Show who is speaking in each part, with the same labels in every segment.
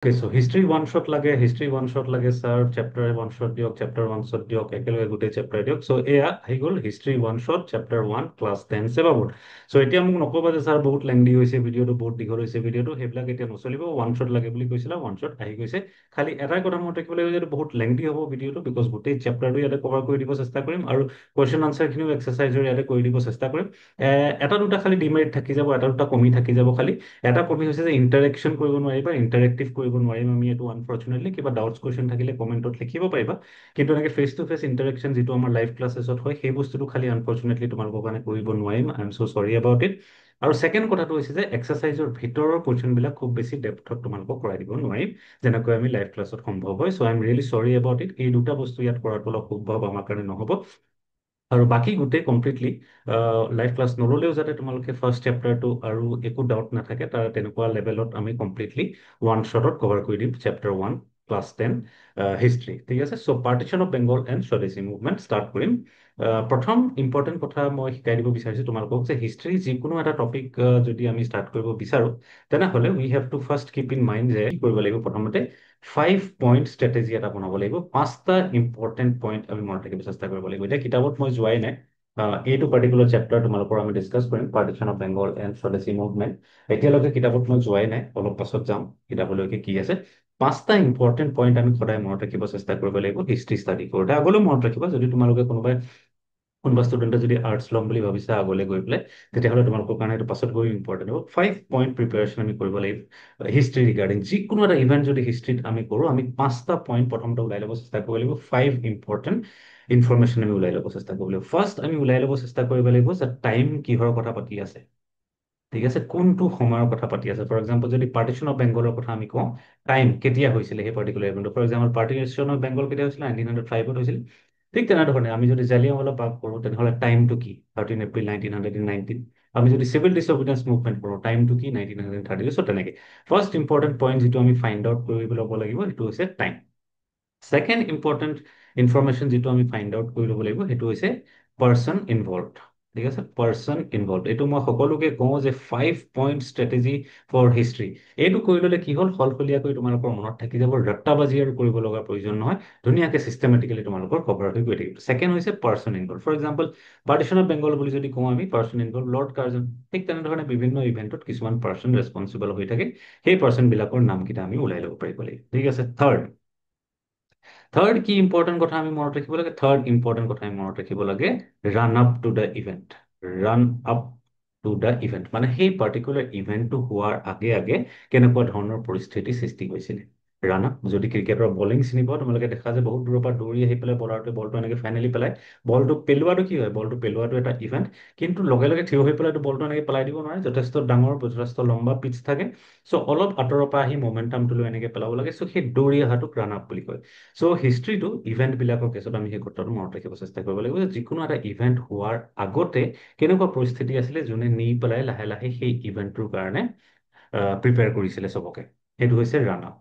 Speaker 1: Okay, so history one shot লাগে, history one shot লাগে sir, chapter one shot দিয়ক, chapter one shot দিয়ক, একেলগে গোটেই চ্যাপ্টাৰ দিয়ক। সো এয়া আহি গ'ল history one shot chapter 1 class 10 syllabus. So এতিয়া মোক নকবা যে স্যাৰ বহুত লেংদি হৈছে ভিডিঅ'টো, বহুত দীঘল হৈছে ভিডিঅ'টো, সেইবিলাক এতিয়া নচলিব। ওৱান শ্বট লাগে বুলি কৈছিলা, ওৱান শ্বট আহি গৈছে। খালি এটাই কথা মনত ৰাখিব লাগিব যে এইটো বহুত লেংদি হ'ব ভিডিঅ'টো, বিকজ গোটেই চ্যাপ্টাৰটো ইয়াতে কভাৰ কৰি দিব চেষ্টা কৰিম, আৰু কুৱেশ্যন আনচাৰখিনিও এক্সাৰচাইজৰ ইয়াতে কৰি দিব চেষ্টা কৰিম। এটা দুটা খালি ডিমেৰিট থাকি যাব, এটা দুটা কমি থাকি যাব খালি। এটা কমি হৈছে যে ইণ্টাৰেকশ্যন কৰিব নোৱাৰিবা, ইণ্টাৰেক্টিভ কৰিব নোৱাৰিম আমি এইটো আনফৰ্চুনেটলি। কিবা ডাউটছ কুৱেশ্যন থাকিলে কমেণ্টত লিখিব পাৰিবা, কিন্তু এনেকৈ ফেচ টু ফেচ ইণ্টাৰেকশ্যন যিটো আমাৰ লাইভ ক্লাছেছত হয়, সেই বস্তুটো খালি আনফৰ্চুনেটলি তোমালোকৰ কাৰণে কৰিব নোৱাৰিম। আই এম চ' চৰি এবাউট ইট। আৰু ছেকেণ্ড কথাটো হৈছে যে এক্সাৰচাইজৰ ভিতৰৰ কুৱেশ্যনবিলাক খুব বেছি ডেপথত তোমালোকক কৰাই দিব নোৱাৰিম, যেনেকৈ আমি লাইভ ক্লাছত সম্ভৱ হয়। চ' আই এম ৰিয়েলি চৰি এবাউট ইট। এই দুটা বস্তু ইয়াত কৰাটো অলপ সম্ভৱ আমাৰ কাৰণে নহ'ব। আৰু বাকী গোটেই কমপ্লিটলি লাইভ ক্লাছ নল'লেও যাতে তোমালোকে ফাৰ্ষ্ট চেপ্টাৰটো আৰু একো ডাউট নাথাকে, তাৰ তেনেকুৱা লেভেলত আমি কমপ্লিটলি ওৱান শ্বটত কভাৰ কৰি দিম চেপ্টাৰ 1 ক্লাছ 10 হিষ্ট্ৰী। ঠিক আছে, চ' পাৰ্টিশ্যন অফ বেংগল এণ্ড স্বদেশী মুভমেণ্ট ষ্টাৰ্ট কৰিম। প্ৰথম ইম্পৰ্টেণ্ট কথা মই শিকাই দিব বিচাৰিছোঁ তোমালোকক যে হিষ্ট্ৰী যিকোনো এটা টপিক যদি আমি ষ্টাৰ্ট কৰিব বিচাৰোঁ, তেনেহ'লে we have to first keep in mind যে কি কৰিব লাগিব। প্ৰথমতে 5 পইণ্ট ষ্ট্ৰেটেজি এটা বনাব লাগিব, 5টা ইম্পৰ্টেণ্ট পইণ্ট আমি মনত ৰাখিব চেষ্টা কৰিব লাগিব। এতিয়া কিতাপত মই যোৱাই নাই, এইটো পাৰ্টিকুলাৰ চেপ্টাৰ তোমালোকৰ আমি ডিছকাছ কৰিম, পাৰ্টিশ্যন অফ বেংগল এণ্ড স্বদেশী মুভমেণ্ট। এতিয়ালৈকে কিতাপত মই যোৱাই নাই, অলপ পাছত যাম কিতাপলৈকে কি আছে। 5টা ইম্পৰ্টেণ্ট পইণ্ট আমি সদায় মনত ৰাখিব চেষ্টা কৰিব লাগিব হিষ্ট্ৰী ষ্টাডি কৰোঁতে। আগলৈও মনত ৰাখিবা, যদি তোমালোকে কোনোবা ষ্টুডেণ্টে যদি আৰ্টছ ল'ম বুলি ভাবিছে আগলৈ গৈ পেলাই, তেতিয়াহ'লে তোমালোকৰ কাৰণে এইটো পাছত গৈ ইম্পৰ্টেণ্ট হ'ব। 5 পইণ্ট প্ৰিপেৰেশ্যন আমি কৰিব লাগিব হিষ্ট্ৰী ৰিগাৰ্ডিং। যিকোনো এটা ইভেণ্ট যদি হিষ্ট্ৰীত আমি কৰোঁ, আমি 5টা পইণ্ট প্ৰথমতে ওলাই ল'ব চেষ্টা কৰিব লাগিব। 5 ইম্পৰ্টেণ্ট ইনফৰমেশ্যন আমি ওলাই ল'ব চেষ্টা কৰিব লাগিব। ফাৰ্ষ্ট আমি ওলাই ল'ব চেষ্টা কৰিব লাগিব যে টাইম কিহৰ কথা পাতি আছে। ঠিক আছে, কোনটো সময়ৰ কথা পাতি আছে। ফৰ এক্সাম্পল যদি পাৰ্টিশ্যন অফ বেংগলৰ কথা আমি কওঁ, টাইম কেতিয়া হৈছিলে সেই পাৰ্টিকুলাৰ ইভেণ্টটো। For example partition of Bengal কেতিয়া হৈছিলে, 1905 হৈছিল। ঠিক তেনেধৰণে আমি যদি জালিয়ানৱালা বাগ কৰোঁ, তেনেহ'লে টাইমটো কি, 13 এপ্ৰিল 1919। আমি যদি চিভিল ডিছঅবিডিয়েন্স মুভমেণ্ট কৰোঁ, টাইমটো কি, 1930। চ' তেনেকৈ ফাৰ্ষ্ট ইম্পৰ্টেণ্ট পইণ্ট যিটো আমি ফাইণ্ড আউট কৰিব ল'ব লাগিব, সেইটো হৈছে টাইম। ছেকেণ্ড ইম্পৰ্টেণ্ট ইনফৰমেশ্যন যিটো আমি ফাইণ্ড আউট কৰি ল'ব লাগিব, সেইটো হৈছে পাৰ্চন ইনভলভড। ঠিক আছে, পাৰ্চন ইনভলভড। এইটো মই সকলোকে কওঁ যে 5 পইণ্ট ষ্ট্ৰেটেজি ফৰ হিষ্ট্ৰী। এইটো কৰি ল'লে কি হ'ল, সলসলীয়াকৈ তোমালোকৰ মনত থাকি যাব, ৰত্তাবাজি আৰু কৰিব লগা প্ৰয়োজন নহয়, ধুনীয়াকৈ চিষ্টেমেটিকেলি তোমালোকৰ কভাৰ হৈ গৈ থাকিব। ছেকেণ্ড হৈছে person involve. For example partition of Bengal বুলি যদি কওঁ আমি, পাৰ্চন ইনভলভ লৰ্ড কাৰ্জন। ঠিক তেনেধৰণে বিভিন্ন ইভেণ্টত কিছুমান পাৰ্চন ৰেছপনচিবল হৈ থাকে, সেই পাৰ্চনবিলাকৰ নামকেইটা আমি ওলাই ল'ব পাৰিব লাগিব। ঠিক আছে, থাৰ্ড কি ইম্পৰ্টেণ্ট কথা আমি মনত ৰাখিব লাগে, থাৰ্ড ইম্পৰ্টেণ্ট কথা আমি মনত ৰাখিব লাগে, run up to the event. Run up to the event মানে সেই পাৰ্টিকুলাৰ ইভেণ্টটো হোৱাৰ আগে আগে কেনেকুৱা ধৰণৰ পৰিস্থিতি সৃষ্টি হৈছিলে। ৰান আপ, যদি ক্ৰিকেটৰ বলিং চিনি পোৱা, তোমালোকে দেখা যে বহুত দূৰৰ পৰা দৌৰি আহি পেলাই বলাৰটোৱে বলটো এনেকৈ ফাইনেলি পেলাই। বলটো পেলোৱাটো কি হয়, বলটো পেলোৱাটো এটা ইভেণ্ট, কিন্তু লগে লগে থিয় হৈ পেলাইতো বলটো এনেকৈ পেলাই দিব নোৱাৰে, যথেষ্ট ডাঙৰ যথেষ্ট লম্বা পিচ থাকে। চ' অলপ আঁতৰৰ পৰা আহি মমেণ্টামটো লৈ এনেকৈ পেলাব লাগে। চ' সেই দৌৰি অহাটোক ৰান আপ বুলি কয়। চ' হিষ্ট্ৰীটো ইভেণ্টবিলাকৰ কেছত আমি সেই কথাটো মনত ৰাখিব চেষ্টা কৰিব লাগিব যে যিকোনো এটা ইভেণ্ট হোৱাৰ আগতে কেনেকুৱা পৰিস্থিতি আছিলে, যোনে নি পেলাই লাহে লাহে সেই ইভেণ্টটোৰ কাৰণে প্ৰিপেয়াৰ কৰিছিলে চবকে, সেইটো হৈছে ৰান আপ।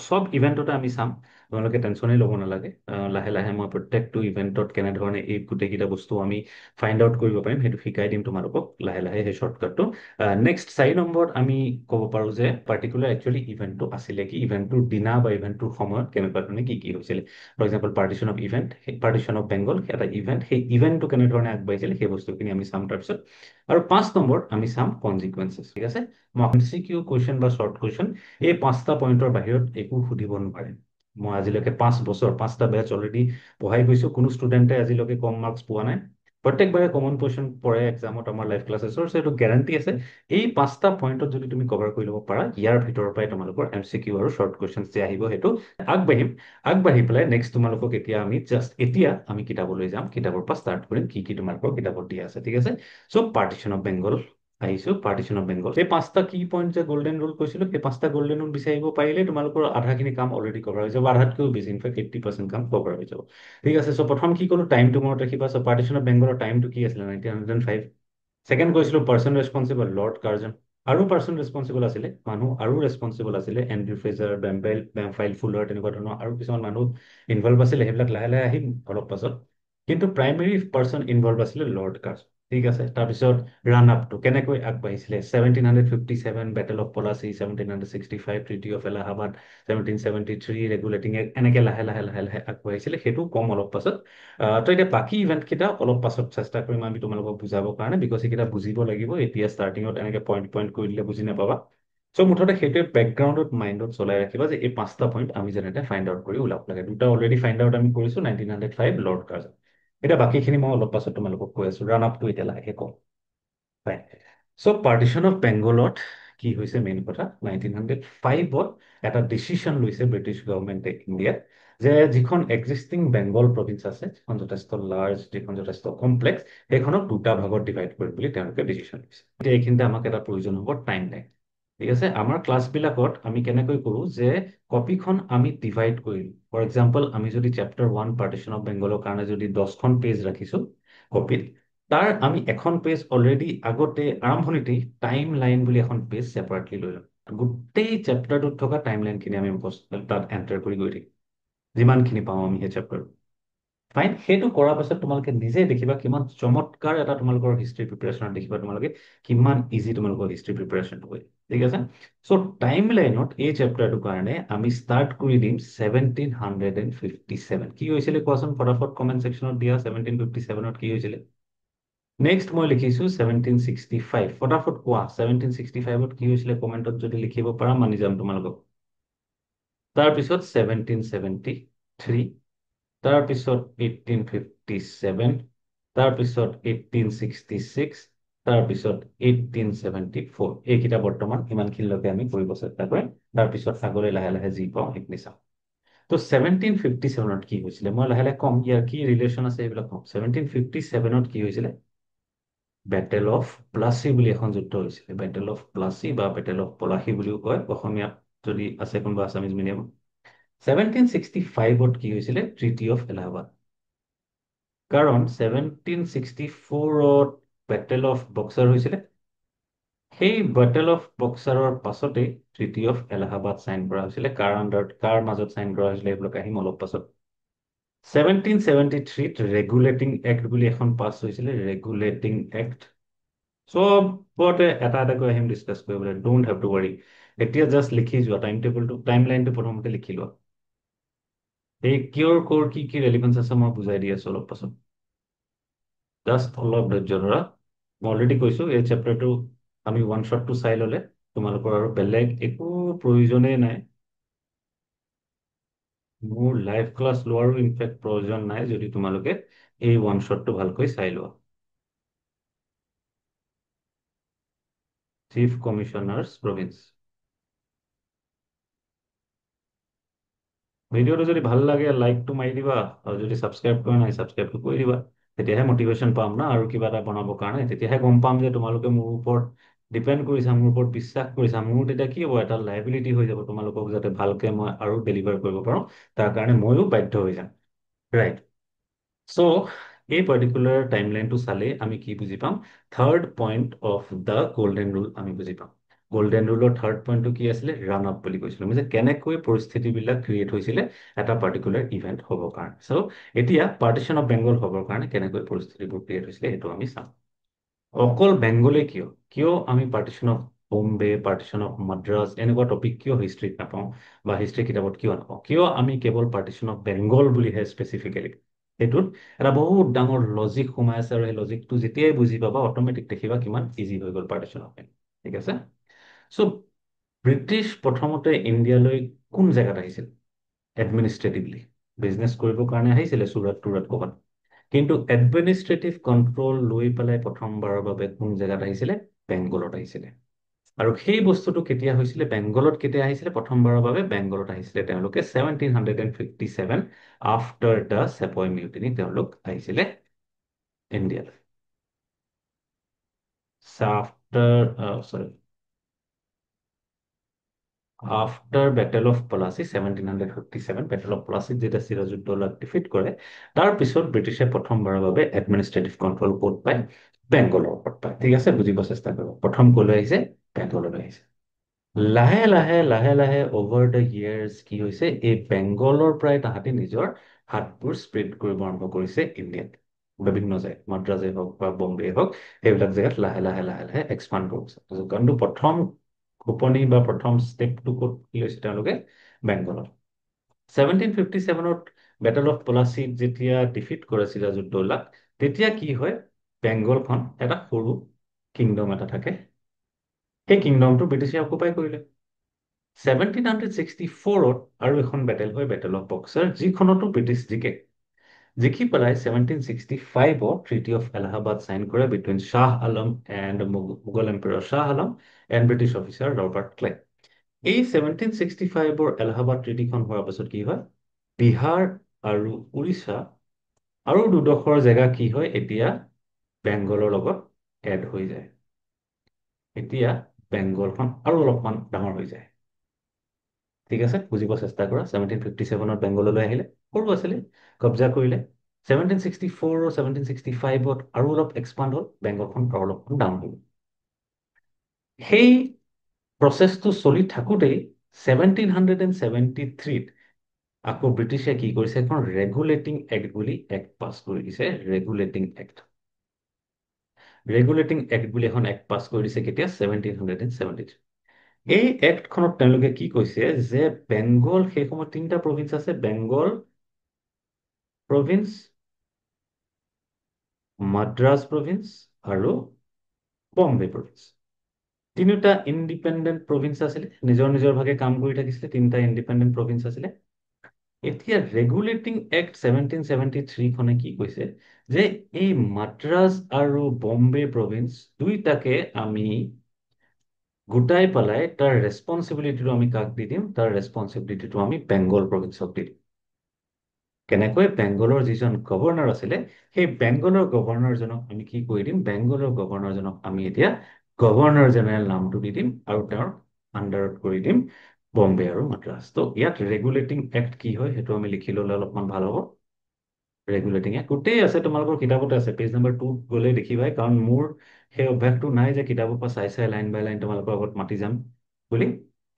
Speaker 1: চব ইভেণ্টতে আমি চাম, তোমালোকে টেনশ্যনেই ল'ব নালাগে। লাহে লাহে মই প্ৰত্যেকটো ইভেণ্টত কেনেধৰণে এই গোটেইকেইটা বস্তু আমি ফাইণ্ড আউট কৰিব পাৰিম, সেইটো শিকাই দিম তোমালোকক লাহে লাহে সেই শ্বৰ্টকাটটো। নেক্সট 4 নম্বৰত আমি ক'ব পাৰোঁ যে পাৰ্টিকুলাৰ একচুৱেলি ইভেণ্টটো আছিলে কি, ইভেণ্টটোৰ দিনা বা ইভেণ্টটোৰ সময়ত কেনেকুৱা ধৰণে কি কি হৈছিলে। For example partition of event, partition of Bengal এটা ইভেণ্ট, সেই ইভেণ্টটো কেনেধৰণে আগবাঢ়িছিলে সেই বস্তুখিনি আমি চাম তাৰপিছত। আৰু 5 নম্বৰত আমি চাম কনজিকুৱেঞ্চেছ। ঠিক আছে, মই MCQ কুৱেশ্যন বা শ্বৰ্ট কুৱেশ্যন এই 5টা পইণ্টৰ বাহিৰত একো সুধিব নোৱাৰে। মই আজিলৈকে 5 বছৰ 5টা বেচ অলৰেডি পঢ়াই গৈছোঁ, কোনো ষ্টুডেণ্টে আজিলৈকে কম মাৰ্কছ পোৱা নাই। প্ৰত্যেকবাৰে কমন কুৱেশ্যন পৰে এক্সামত আমাৰ লাইভ ক্লাছেছৰ, সেইটো গেৰাণ্টি আছে। এই 5টা পইণ্টত যদি তুমি কভাৰ কৰি ল'ব পাৰা, ইয়াৰ ভিতৰৰ পৰাই তোমালোকৰ MCQ আৰু শ্বৰ্ট কুৱেশ্যন যে আহিব, সেইটো আগবাঢ়িম। আগবাঢ়ি পেলাই নেক্সট তোমালোকক এতিয়া আমি কিতাপলৈ যাম, কিতাপৰ পৰা ষ্টাৰ্ট কৰিম কি কি তোমালোকৰ কিতাপত দিয়া আছে। ঠিক আছে, চ' পাৰ্টিশ্যন অফ বেংগল আহিছোঁ, পাৰ্টিশ্যন অফ বেংগল। সেই 5টা কি পইণ্ট যে গল্ডেন ৰুল কৈছিলোঁ, সেই 5টা গল্ডেন ৰুল বিচাৰিব পাৰিলে তোমালোকৰ আধাখিনি কাম অলৰেডি কভাৰ হৈ যাব, আধাতকৈও বেছি, ইনফেক্ট 80% কাম কভাৰ হৈ যাব। ঠিক আছে, চ' প্ৰথম কি ক'লো, টাইমটো মনত ৰাখিবা। চ' পাৰ্টিশ্যন অফ বেংগলৰ টাইমটো কি আছিলে, 1905। ছেকেণ্ড কৈছিলোঁ পাৰ্চন ৰেছপনচিবল, লৰ্ড কাৰ্জন। আৰু পাৰ্চন ৰেছপনচিবল আছিলে, মানুহ আৰু ৰেছপনচিবল আছিলে, এণ্ড্ৰিউ ফ্ৰেজাৰ, বেমফাইল ফুলাৰ, তেনেকুৱা ধৰণৰ আৰু কিছুমান মানুহ ইনভলভ আছিলে, সেইবিলাক লাহে লাহে আহিম অলপ পাছত। কিন্তু প্ৰাইমেৰী পাৰ্চন ইনভলভ আছিলে লৰ্ড কাৰ্জন। ঠিক আছে, তাৰপিছত ৰাণ আপটো কেনেকৈ আগবাঢ়িছিলে, 1757 battle of Plassey, 1765 treaty of Allahabad, 1773 regulating act, এনেকে লাহে লাহে লাহে লাহে আগবাঢ়িছিলে, সেইটো কম অলপ পাছত। তো এতিয়া বাকী ইভেন্ট কেইটা অলপ পাছত চেষ্টা কৰিম আমি তোমালোকক বুজাবৰ কাৰণে, বিকজ এইকেইটা বুজিব লাগিব, এতিয়া ষ্টাৰ্টিঙত এনেকে পইণ্ট পইণ্ট কৰি দিলে বুজি নাপাবা। চ' মুঠতে সেইটোৱে বেকগ্ৰাউণ্ডত মাইণ্ডত চলাই ৰাখিবা যে এই পাঁচটা পইণ্ট আমি যেনেকে ফাইণ্ড আউট কৰি ওলাব লাগে। দুটা অলৰেডি ফাইণ্ড আউট আমি কৰিছো, 1905 লৰ্ড কাৰ্জন। এতিয়া বাকীখিনি মই অলপ পাছত তোমালোকক কৈ আছো, ৰাণ আপটো এতিয়া লাহেকে কম। Right. চ' পাৰ্টিশ্যন অফ বেংগলত কি হৈছে মেইন কথা, 1905-ত এটা ডিচিশ্যন লৈছে ব্ৰিটিছ গভৰ্ণমেণ্টে ইণ্ডিয়াত, যে যিখন এক্সিষ্টিং বেংগল প্ৰভিন্স আছে, যিখন যথেষ্ট লাৰ্জ, যিখন যথেষ্ট কমপ্লেক্স, সেইখনক দুটা ভাগত ডিভাইড কৰিম বুলি তেওঁলোকে ডিচিশ্যন লৈছে। এতিয়া এইখিনিতে আমাক এটা প্ৰয়োজন হ'ব টাইম লাইন। ঠিক আছে, আমাৰ ক্লাছবিলাকত আমি কেনেকৈ কৰোঁ যে কপিখন আমি ডিভাইড কৰিম। ফৰ এক্সাম্পল, আমি যদি চেপ্টাৰ 1 পাৰ্টিশ্যন অফ বেংগলৰ কাৰণে যদি 10খন পেজ ৰাখিছোঁ কপিত, তাৰ আমি এখন পেজ অলৰেডি আগতে আৰম্ভণিতেই টাইম লাইন বুলি এখন পেজ ছেপাৰেটলি লৈ ল'ম। গোটেই চেপ্টাৰটোত থকা টাইম লাইনখিনি আমি তাত এণ্টাৰ কৰি গৈ থাকিম, যিমানখিনি পাওঁ আমি সেই চেপ্টাৰ। ফাইন, সেইটো কৰাৰ পাছত তোমালোকে নিজে দেখিবা কিমান চমৎকাৰ এটা তোমালোকৰ হিষ্ট্ৰী প্ৰিপেৰেশ্যনত দেখিবা তোমালোকে কিমান ইজি তোমালোকৰ হিষ্ট্ৰী প্ৰিপেৰেশ্যনটো হয়। ঠিক আছে, চ' টাইম লাইনত এই চেপ্টাৰটোৰ কাৰণে আমি ষ্টাৰ্ট কৰি দিম 1757। কি হৈছিলে কোৱাচোন, ফটাফট কমেণ্ট ছেকশ্যনত দিয়া, 1757-ত কি হৈছিলে। নেক্সট মই লিখিছো 1765, ফটাফট কোৱা 1765-ত কি হৈছিলে, কমেণ্টত যদি লিখিব পাৰা মানি যাম তোমালোকক। তাৰপিছত 1773, তাৰপিছত 1857, তাৰপিছত 1866, তাৰপিছত 1874। এইকেইটা বৰ্তমান ইমানখিনিলৈকে আমি কৰিব চেষ্টা কৰিম, তাৰপিছত আগলৈ লাহে লাহে যি পাওঁ সেইখিনি চাম। তো 1757-ত কি হৈছিলে, মই লাহে লাহে কম ইয়াৰ কি ৰিলেশ্যন আছে এইবিলাক কম। 1757-ত কি হৈছিলে, বেটেল অফ প্লাচি বুলি এখন যুদ্ধ হৈছিলে। বেটেল অফ প্লাচি বা বেটেল অফ পলাশী বুলিও কয় অসমীয়াত যদি আছে কোনোবা আছামিজ মিডিয়ামত। 1765-ত কি হৈছিলে, ট্ৰিটি অফ এলাহাবাদ। কাৰণ 1764-ত বেটেল অফ বক্সাৰ হৈছিলে, সেই বেটেল অফ বক্সাৰৰ পাছতেই ট্ৰিটি অফ এলাহাবাদ চাইন কৰা হৈছিলে। কাৰ মাজত চাইন কৰা হৈছিলে এইবিলাক আহিম অলপ পাছত। 1773-ত ৰেগুলেটিং এক্ট বুলি এখন পাছ হৈছিলে, ৰেগুলেটিং এক্ট। চবতে এটা এটাকৈ আহিম ডিছকাছ কৰিবলৈ, ডোন্ট হেভ টু ৱাৰি। এতিয়া জাষ্ট লিখি যোৱা টাইম টেবুলটো, টাইম লাইনটো প্ৰথমতে লিখি লোৱা। এই কিয়ৰ কৰ কি কি ৰেলিভেঞ্চ আছে মই বুজাই দি আছো অলপ পাছত, জাষ্ট অলপ ধৈৰ্য ধৰা। মই অলৰেডি কৈছো এই চেপ্টাৰটো আমি ওৱান শ্বটটো চাই ললে তোমালোকৰ আৰু বেলেগ একো প্ৰয়োজনেই নাই। মোৰ লাইভ ক্লাছ লোৱাৰো ইনফেক্ট প্ৰয়োজন নাই যদি তোমালোকে এই ওৱান শ্বটটো ভালকৈ চাই লোৱা। Chief commissioners province. ভিডিঅ'টো যদি ভাল লাগে লাইকটো মাৰি দিবা, আৰু যদি ছাবস্ক্ৰাইব কৰা নাই ছাবস্ক্ৰাইবটো কৰি দিবা। তেতিয়াহে মটিভেশ্যন পাম না আৰু কিবা এটা বনাবৰ কাৰণে, তেতিয়াহে গম পাম যে তোমালোকে মোৰ ওপৰত ডিপেণ্ড কৰিছা, মোৰ ওপৰত বিশ্বাস কৰিছা। মোৰ তেতিয়া কি হ'ব, এটা লাইবিলিটি হৈ যাব তোমালোকক, যাতে ভালকে মই আৰু ডেলিভাৰ কৰিব পাৰোঁ, তাৰ কাৰণে ময়ো বাধ্য হৈ যাম। ৰাইট। চ' এই পাৰ্টিকুলাৰ টাইম লাইনটো চালেই আমি কি বুজি পাম, third point of the golden rule আমি বুজি পাম। গল্ডেন ৰুলৰ থাৰ্ড পইণ্টটো কি আছিলে, ৰান আপ বুলি কৈছিলোঁ আমি, যে কেনেকৈ পৰিস্থিতিবিলাক ক্ৰিয়েট হৈছিলে এটা পাৰ্টিকুলাৰ ইভেণ্ট হ'বৰ কাৰণে। চ' এতিয়া পাৰ্টিশ্যন অফ বেংগল হ'বৰ কাৰণে কেনেকৈ পৰিস্থিতিবোৰ ক্ৰিয়েট হৈছিলে সেইটো আমি চাম। অকল বেংগলে কিয়, কিয় আমি partition of Bombay, partition of Madras এনেকুৱা টপিক কিয় হিষ্ট্ৰীত নাপাওঁ বা হিষ্ট্ৰী কিতাপত কিয় নাপাওঁ, কিয় আমি কেৱল পাৰ্টিশ্যন অফ বেংগল বুলিহে স্পেচিফিকেলি। সেইটোত এটা বহুত ডাঙৰ লজিক সোমাই আছে, আৰু সেই লজিকটো যেতিয়াই বুজি পাবা অট'মেটিক দেখিবা কিমান ইজি হৈ গ'ল পাৰ্টিশ্যন অফ বেংগল। ঠিক আছে, চ' ব্ৰিটিছ প্ৰথমতে ইণ্ডিয়ালৈ কোন জেগাত আহিছিল, এডমিনিষ্ট্ৰেটিভলি বিজনেছ কৰিবৰ কাৰণে আহিছিলে চুৰাট টুৰাট ক'ৰবাত, কিন্তু এডমিনিষ্ট্ৰেটিভ কণ্ট্ৰল লৈ পেলাই প্ৰথমবাৰৰ বাবে কোন জেগাত আহিছিলে, বেংগলত আহিছিলে। আৰু সেই বস্তুটো কেতিয়া হৈছিলে, বেংগলত কেতিয়া আহিছিলে, প্ৰথমবাৰৰ বাবে বেংগলত আহিছিলে তেওঁলোকে 1757 আফটাৰ দ্য চেপয় মিউটিনি তেওঁলোক আহিছিলে ইণ্ডিয়ালৈ। After battle of Plassey, 1757 battle of পলাচীত যেতিয়া চিৰাজউদ্দৌলাক ডিফিট কৰে, তাৰপিছত ব্ৰিটিছে প্ৰথমবাৰৰ বাবে এডমিনিষ্ট্ৰেটিভ কণ্ট্ৰল ক'ত পায়, বেংগলৰ ওপৰত পায়। ঠিক আছে, বুজিব চেষ্টা কৰিব, প্ৰথম ক'লৈ আহিছে, বেংগললৈ আহিছে। লাহে লাহে লাহে লাহে অভাৰ দ্য ইয়াৰ্ছ কি হৈছে, এই বেংগলৰ পৰাই তাহাঁতি নিজৰ হাতবোৰ স্প্ৰেড কৰিব আৰম্ভ কৰিছে ইণ্ডিয়াত। বিভিন্ন জেগাত, মাদ্ৰাজে হওক বা বম্বে হওক, সেইবিলাক জেগাত লাহে লাহে লাহে লাহে এক্সপাণ্ড কৰিছে। কিন্তু প্ৰথম খোপনি বা প্ৰথম ষ্টেপটো ক'ত লৈছে তেওঁলোকে? বেংগলত। 1757 বেটেল অফ পলাচিত যেতিয়া ডিফিট কৰে চিৰাজউদ্দৌলাক, তেতিয়া কি হয়, বেংগলখন এটা সৰু কিংডম এটা থাকে, সেই কিংডমটো ব্ৰিটিছে অকুপাই কৰিলে। 1764 আৰু এখন বেটেল হয়, বেটেল অফ বক্সাৰ, যিখনতো ব্ৰিটিছ জিকে। জিকি পেলাই 1765 ট্ৰিটি অফ এলাহাবাদ চাইন কৰে between Shah Alam and Mughal empire Shah Alam and British officer Robert Clive. এই 1765 এলাহাবাদ ট্ৰিটিখন হোৱাৰ পাছত কি হয়, বিহাৰ আৰু উৰিষ্যা আৰু দুডোখৰ জেগা কি হয়, এতিয়া বেংগলৰ লগত এড হৈ যায়। এতিয়া বেংগলখন আৰু অলপমান ডাঙৰ হৈ যায়। ঠিক আছে, বুজিব চেষ্টা কৰা। 1757 বেংগললৈ আহিলে, সৰু আছিলে, কব্জা কৰিলে। 1764 1765 আৰু অলপ এক্সপাণ্ড হ'ল, বেংগলখন আৰু অলপমান ডাঙৰ হ'ল। সেই প্ৰচেছটো চলি থাকোঁতেই 1773 আকৌ ব্ৰিটিছে কি কৰিছে, এখন ৰেগুলেটিং এক্ট বুলি এক্ট পাছ কৰি দিছে। ৰেগুলেটিং এক্ট, ৰেগুলেটিং এক্ট বুলি এখন এক্ট পাছ কৰি দিছে। কেতিয়া? 1773। এই এক্টখনত তেওঁলোকে কি কৈছে যে বেংগল, সেই সময়ত তিনিটা প্ৰভিন্স আছে, বেংগল প্ৰভিন্স, মাদ্ৰাজ প্ৰভিন্স আৰু বম্বে প্ৰভিন্স। তিনিটা ইণ্ডিপেণ্ডেণ্ট প্ৰভিন্স আছিলে, নিজৰ নিজৰ ভাগে কাম কৰি থাকিছিলে, তিনিটা ইণ্ডিপেণ্ডেণ্ট প্ৰভিন্স আছিলে। এতিয়া ৰেগুলেটিং এক্ট 1773খনে কি কৈছে যে এই মাদ্ৰাজ আৰু বম্বে প্ৰভিন্স দুইটাকে আমি গোটাই পেলাই তাৰ ৰেচপনচিবিলিটিটো আমি কাক দি দিম? তাৰ ৰেচপনচিবিলিটিটো আমি বেংগল প্ৰভিন্সক দি দিম। কেনেকৈ? বেংগলৰ যিজন গভৰ্ণৰ আছিলে, সেই বেংগলৰ গভৰ্ণৰজনক আমি কি কৰি দিম? বেংগলৰ গভৰ্ণৰজনক আমি এতিয়া গভৰ্ণৰ জেনেৰেল নামটো দি দিম আৰু তেওঁৰ আণ্ডাৰত কৰি দিম বম্বে আৰু মাদ্ৰাজ। তো ইয়াত ৰেগুলেটিং এক্ট কি হয় সেইটো আমি লিখি ল'লে অলপমান ভাল হ'ব। ৰেগুলেটিং এক্ট গোটেই আছে, তোমালোকৰ কিতাপতে আছে, পেজ নম্বৰ 2 গ'লে দেখিবাই, কাৰণ মোৰ সেই অভ্যাসটো নাই যে কিতাপৰ পৰা চাই চাই লাইন বাই লাইন তোমালোকৰ আগত মাতি যাম বুলি।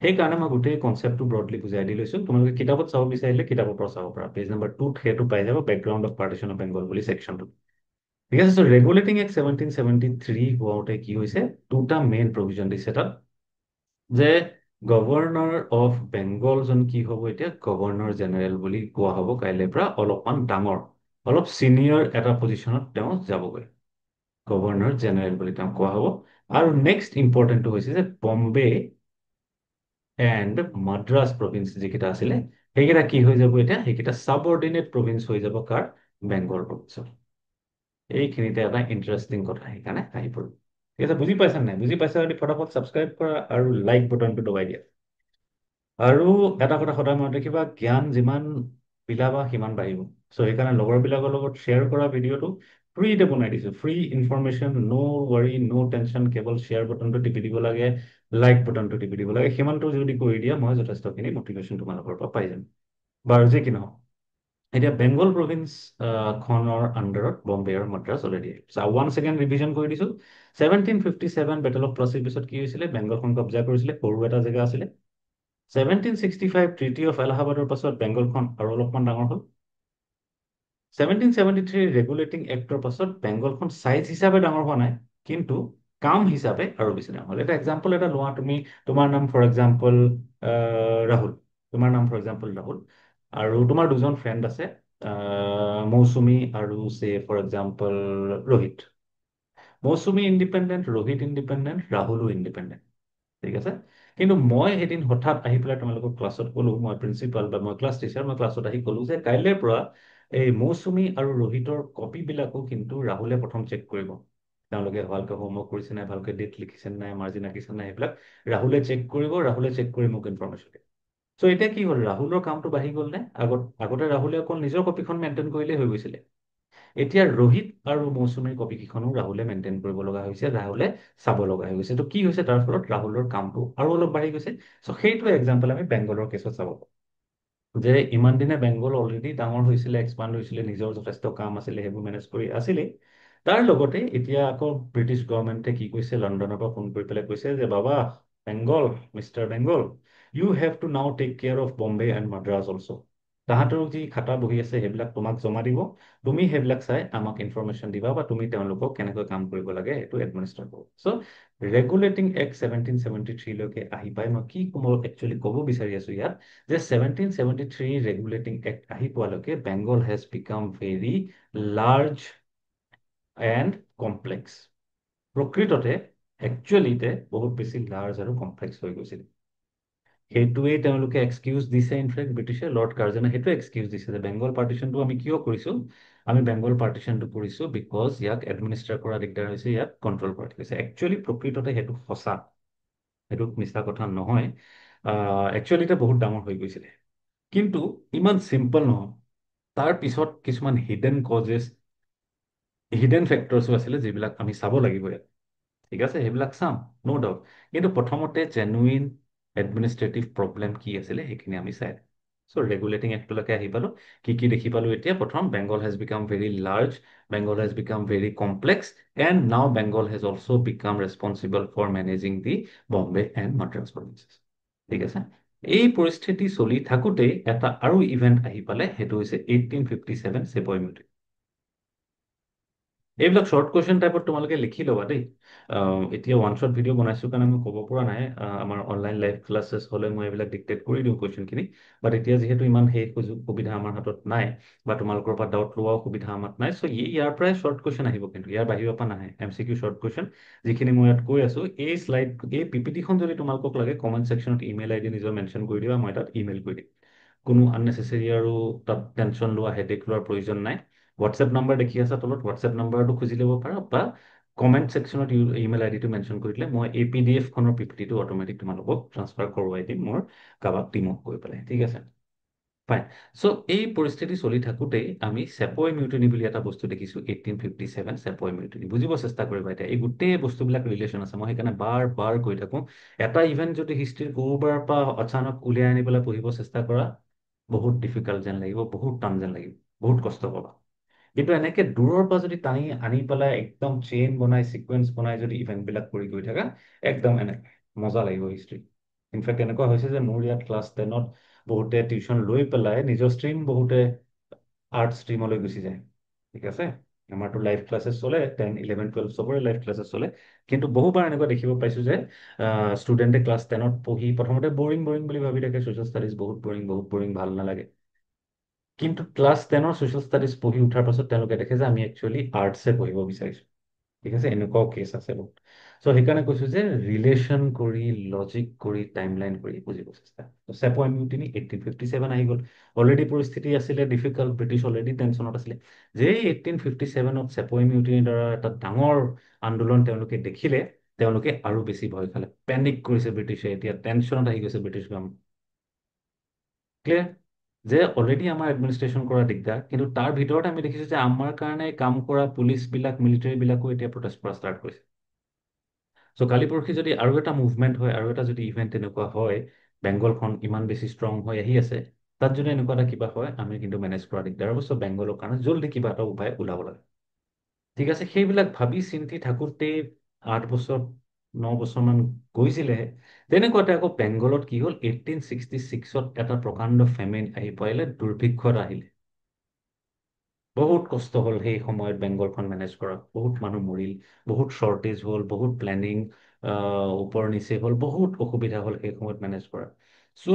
Speaker 1: সেইকাৰণে মই গোটেই কনচেপ্টটো ব্ৰডলি বুজাই দি লৈছো। তোমালোকে কিতাপত চাব বিচাৰিলে কিতাপৰ পৰা চাব পাৰা, পেজ নম্বৰ 2 সেইটো পাই যাব, background of partition of Bengal বুলি ছেকশ্যনটো। ঠিক আছে, চ' ৰেগুলেটিং এক্ট 1773 হোৱাওঁতে কি হৈছে, দুটা মেইন প্ৰভিজন দিছে তাত, যে গভৰ্ণৰ অফ বেংগলজন কি হ'ব, এতিয়া গভৰ্ণৰ জেনেৰেল বুলি কোৱা হ'ব কাইলৈৰ পৰা, অলপমান ডাঙৰ, অলপ চিনিয়ৰ এটা পজিশ্যনত তেওঁ যাবগৈ, গভৰ্ণৰ জেনেৰেল বুলি তেওঁ কোৱা হ'ব। আৰু নেক্সট ইম্পৰ্টেণ্টটো হৈছে যে বম্বে এণ্ড মাদ্ৰাজ প্ৰভিন্স যিকেইটা আছিলে, সেইকেইটা কি হৈ যাব এতিয়া, সেইকেইটা ছাবঅৰ্ডিনেট প্ৰভিন্স হৈ যাব কাৰ? বেংগল প্ৰভিন্সৰ। এইখিনিতে এটা ইণ্টাৰেষ্টিং কথা সেইকাৰণে আহি পৰিব। ঠিক আছে, বুজি পাইছা নাই? বুজি পাইছা যদি ফটাফট ছাবস্ক্ৰাইব কৰা আৰু লাইক বটনটো দবাই দিয়া। আৰু এটা কথা সদায় মনত ৰাখিবা, জ্ঞান যিমান বিলাবা সিমান বাঢ়িব। চ' সেইকাৰণে লগৰবিলাকৰ লগত শ্বেয়াৰ কৰা ভিডিঅ'টো ফ্ৰীতে বনাই দিছোঁ, ফ্ৰী ইনফৰমেশ্যন, ন' ৱৰি, ন' টেনশ্যন, কেৱল শ্বেয়াৰ বটনটো টিপি দিব লাগে, লাইক বটনটো টিপি দিব লাগে। সিমানটো যদি কৰি দিয়া, মই যথেষ্টখিনি মটিভেশ্যন তোমালোকৰ পৰা পাই যাম। বাৰু যি কি নহওক, এতিয়া বেংগল প্ৰভিন্স খনৰ আণ্ডাৰত বম্বে আৰু মাদ্ৰাজ অলৰেডি আহিছে। ওৱান ছেকেণ্ড ৰিভিজন কৰি দিছোঁ। 1757 বেটেল অফ প্লাচিৰ পিছত কি হৈছিলে? বেংগলখন কব্জা কৰিছিলে, সৰু এটা জেগা আছিলে। 1765 ট্ৰিটি অফ এলাহাবাদৰ পাছত বেংগলখন আৰু অলপমান ডাঙৰ হ'ল। 1773 ৰেগুলেটিং এক্টৰ পাছত বেংগলখন চাইজ হিচাপে ডাঙৰ হোৱা নাই, কিন্তু কাম হিচাপে আৰু বেছি ডাঙৰ হ'ল। এটা এক্সাম্পল এটা লোৱা তুমি, তোমাৰ নাম ফৰ এক্সাম্পল ৰাহুল, তোমাৰ নাম ফৰ এক্সাম্পল ৰাহুল, আৰু তোমাৰ দুজন ফ্ৰেণ্ড আছে, মৌচুমী আৰু say for example Rohit. Mousumi independent, Rohit independent, ৰাহুলো ইণ্ডিপেণ্ডেণ্ট। ঠিক আছে, কিন্তু মই এদিন হঠাৎ আহি পেলাই তোমালোকক ক্লাছত ক'লো, মই প্ৰিন্সিপাল বা মই ক্লাছ টিচাৰ, মই ক্লাছত আহি ক'লো যে কাইলৈৰ পৰা এই মৌচুমী আৰু ৰোহিতৰ কপিবিলাকো কিন্তু ৰাহুলে প্ৰথম চেক কৰিব। তেওঁলোকে ভালকৈ হোমৱৰ্ক কৰিছে নাই, ভালকৈ ডেট লিখিছে নাই, মাৰ্জিন আঁকিছে নাই, সেইবিলাক ৰাহুলে চেক কৰিব, ৰাহুলে চেক কৰি মোক ইনফৰমেশ্যন দিব। চ' এতিয়া কি হ'ল, ৰাহুলৰ কামটো বাঢ়ি গ'ল নে? আগতে ৰাহুলে অকল নিজৰ কপিখন মেইনটেইন কৰিলেই হৈ গৈছিলে। এতিয়া ৰোহিত আৰু মৌচুমীৰ কপিকেইখনো ৰাহুলে মেইনটেইন কৰিব লগা হৈছে, ৰাহুলে চাব লগা হৈ গৈছে। তো কি হৈছে, তাৰ ফলত ৰাহুলৰ কামটো আৰু অলপ বাঢ়ি গৈছে। চ' সেইটো এক্সাম্পল আমি বেংগলৰ কেছত চাব পাৰোঁ, যে ইমান দিনে বেংগল অলৰেডি ডাঙৰ হৈছিলে, এক্সপাণ্ড হৈছিলে, নিজৰ যথেষ্ট কাম আছিলে, সেইবোৰ মেনেজ কৰি আছিলে। তাৰ লগতে এতিয়া আকৌ ব্ৰিটিছ গভৰ্ণমেণ্টে কি কৈছে, লণ্ডনৰ পৰা ফোন কৰি পেলাই কৈছে যে বাবা Bengal, mister Bengal, you have to now take care of Bombay and Madras also'. তাহাঁতৰ যি খাতা বহি আছে সেইবিলাক তোমাক জমা দিব, তুমি সেইবিলাক চাই আমাক ইনফৰমেশ্যন দিবা বা তুমি তেওঁলোকক কেনেকৈ কাম কৰিব লাগে সেইটো এডমিনিষ্ট্ৰেট কৰিব। চ' ৰেগুলেটিং এক্ট 1773লৈকে আহি পাই মই কি একচুৱেলি ক'ব বিচাৰি আছো ইয়াত, যে 1773 ৰেগুলেটিং এক্ট আহি পোৱালৈকে Bengal has become very large and complex. প্ৰকৃততে একচুৱেলিতে বহুত বেছি লাৰ্জ আৰু কমপ্লেক্স হৈ গৈছিল। সেইটোৱেই তেওঁলোকে এক্সকিউজ দিছে, ইনফেক্ট ব্ৰিটিছে লৰ্ড কাৰ্জনে সেইটো এক্সকিউজ দিছে যে বেংগল পাৰ্টিশ্যনটো আমি কিয় কৰিছো, আমি বেংগল পাৰ্টিশ্যনটো কৰিছো বিকজ ইয়াক এডমিনিষ্ট্ৰেট কৰা দিগদাৰ হৈছে, ইয়াক কণ্ট্ৰল কৰা হৈছে। একচুৱেলি প্ৰকৃততে সেইটো সঁচা, সেইটো মিছা কথা নহয়। একচুৱেলিতে বহুত ডাঙৰ হৈ গৈছিলে, কিন্তু ইমান চিম্পল নহয়। তাৰ পিছত কিছুমান হিডেন কজেছ, হিডেন ফেক্টৰছো আছিলে যিবিলাক আমি চাব লাগিব ইয়াত। ঠিক আছে, সেইবিলাক চাম, ন' ডাউট। কিন্তু প্ৰথমতে জেনুইন এডমিনিষ্ট্ৰেটিভ প্ৰব্লেম কি আছিলে সেইখিনি আমি চাই। চ' ৰেগুলেটিং এক্টলৈকে আহি পালো। কি কি দেখি পালো এতিয়া? প্ৰথম, Bengal has become very large, Bengal has become very complex, and now Bengal has also' become responsible for managing the Bombay and Madras provinces. ঠিক আছে, এই পৰিস্থিতি চলি থাকোঁতেই এটা আৰু ইভেণ্ট আহি পালে, সেইটো হৈছে 1857 চেপই মিউটেচন। এইবিলাক শ্বৰ্ট কুৱেশ্যন টাইপত তোমালোকে লিখি ল'বা দেই। এতিয়া ওৱান শ্বট ভিডিঅ' বনাইছো কাৰণে মই ক'ব পৰা নাই। আমাৰ অনলাইন লাইভ ক্লাছেছ হ'লে মই এইবিলাক ডিক্টেট কৰি দিওঁ কুৱেশ্যনখিনি। বাট এতিয়া যিহেতু ইমান সেই সুবিধা আমাৰ হাতত নাই, বা তোমালোকৰ পৰা ডাউট লোৱাও সুবিধা আমাৰ নাই, চ' ইয়াৰ পৰাই শ্বৰ্ট কুৱেশ্যন আহিব, কিন্তু ইয়াৰ বাহিৰৰ পৰা নাহে। MCQ শ্বৰ্ট কুৱেশ্যন যিখিনি মই ইয়াত কৈ আছো, এই শ্লাইড, এই PPT-খন যদি তোমালোকক লাগে, কমেণ্ট ছেকশ্যনত ইমেইল ID নিজৰ মেনশ্যন কৰি দিবা, মই তাত ইমেইল কৰি দিম। কোনো আননেচেচেৰী আৰু তাত টেনশ্যন লোৱা, হেডেক লোৱাৰ প্ৰয়োজন নাই। হোৱাটছএপ নাম্বাৰ দেখি আছা তলত, হোৱাটছএপ নাম্বাৰটো খুজি ল'ব পাৰা, বা কমেণ্ট ছেকশ্যনত ইমেইল ID টো মেনশ্যন কৰি দিলে মই এই PDF-খনৰ PPT-টো অট'মেটিক তোমালোকক ট্ৰান্সফাৰ কৰোৱাই দিম মোৰ কাৰোবাক টিমক কৈ পেলাই। ঠিক আছে, ফাইন। চ' এই পৰিস্থিতি চলি থাকোঁতেই আমি চেপই মিউটিনি বুলি এটা বস্তু দেখিছোঁ, 1857 চেপই মিউটিনি। বুজিব চেষ্টা কৰিবা এতিয়া, এই গোটেই বস্তুবিলাক ৰিলেশ্যন আছে। মই সেইকাৰণে বাৰ বাৰ কৈ থাকোঁ, এটা ইভেণ্ট যদি হিষ্ট্ৰীৰ ক'ৰবাৰ পৰা অচানক উলিয়াই আনি পেলাই পঢ়িব চেষ্টা কৰা, বহুত ডিফিকাল্ট যেন লাগিব, বহুত টান যেন লাগিব, বহুত কষ্ট পাবা। কিন্তু এনেকে দূৰৰ পৰা যদি টানি আনি পেলাই একদম চেইন বনাই, চিকুৱেঞ্চ বনাই যদি ইভেণ্টবিলাক কৰি গৈ থাকা, একদম এনেকে মজা লাগিব হিষ্ট্ৰী। ইনফেক্ট এনেকুৱা হৈছে যে মোৰ ইয়াত ক্লাছ 10ত বহুতে টিউচন লৈ পেলাই নিজৰ ষ্ট্ৰীম বহুতে আৰ্ট ষ্ট্ৰীমলৈ গুচি যায়। ঠিক আছে, আমাৰতো লাইভ ক্লাছেছ চলে, 10, 11, 12 চবৰে লাইভ ক্লাছেছ চলে। কিন্তু বহুবাৰ এনেকুৱা দেখিব পাইছোঁ যে ষ্টুডেণ্টে ক্লাছ 10ত পঢ়ি প্ৰথমতে বৰিং বৰিং বুলি ভাবি থাকে, ছ'চিয়েল ষ্টাডিজ বহুত বৰিং, বহুত বৰিং, ভাল নালাগে। কিন্তু ক্লাছ 10ৰ ছ'চিয়েল ষ্টাডিজ পঢ়ি উঠাৰ পাছত তেওঁলোকে দেখে যে আমি একচুৱেলি আৰ্টছে পঢ়িব বিচাৰিছোঁ। ঠিক আছে, এনেকুৱাও কেছ আছে বহুত। চ' সেইকাৰণে কৈছোঁ যে ৰিলেশ্যন কৰি, লজিক কৰি, টাইমলাইন কৰি বুজিব চেষ্টা। চেপই মিউটিনি 1857 আহি গ'ল। অলৰেডি পৰিস্থিতি আছিলে ডিফিকাল্ট, ব্ৰিটিছ অলৰেডি টেনশ্যনত আছিলে। যে 1857ত চেপই মিউটিনিৰ দ্বাৰা এটা ডাঙৰ আন্দোলন তেওঁলোকে দেখিলে, তেওঁলোকে আৰু বেছি ভয় খালে, পেনিক কৰিছে ব্ৰিটিছে, এতিয়া টেনশ্যনত আহি গৈছে ব্ৰিটিছ গভৰ্ণমেণ্ট। ক্লিয়াৰ? যে অলৰেডি আমাৰ এডমিনিষ্ট্ৰেশ্যন কৰা দিগদাৰ, কিন্তু তাৰ ভিতৰত আমি দেখিছোঁ যে আমাৰ কাৰণে কাম কৰা পুলিচবিলাক, মিলিটাৰীবিলাকো এতিয়া প্ৰটেষ্ট কৰা ষ্টাৰ্ট কৰিছে। চ' কালি পৰহি যদি আৰু এটা মুভমেণ্ট হয়, আৰু এটা যদি ইভেণ্ট তেনেকুৱা হয়, বেংগলখন ইমান বেছি ষ্ট্ৰং হৈ আহি আছে, তাত যদি এনেকুৱা এটা কিবা হয়, আমি কিন্তু মেনেজ কৰা দিগদাৰ হ'ব। চ' বেংগলৰ কাৰণে জল্দি কিবা এটা উপায় ওলাব লাগে। ঠিক আছে, সেইবিলাক ভাবি চিন্তি থাকোঁতেই 8 বছৰ, 9 বছৰমান গৈছিলেহে। তেনেকুৱাতে আকৌ বেংগলত কি হ'ল, 1866ত এটা প্ৰকাণ্ড ফেমিন আহি পাৰিলে, দুৰ্ভিক্ষ এটা আহিলে। বহুত কষ্ট হ'ল সেই সময়ত বেংগলখন মেনেজ কৰা, বহুত মানুহ মৰিল, বহুত শ্বৰ্টেজ হ'ল, বহুত প্লেনিং ওপৰ নিচে হ'ল, বহুত অসুবিধা হ'ল সেই সময়ত মেনেজ কৰা। চ'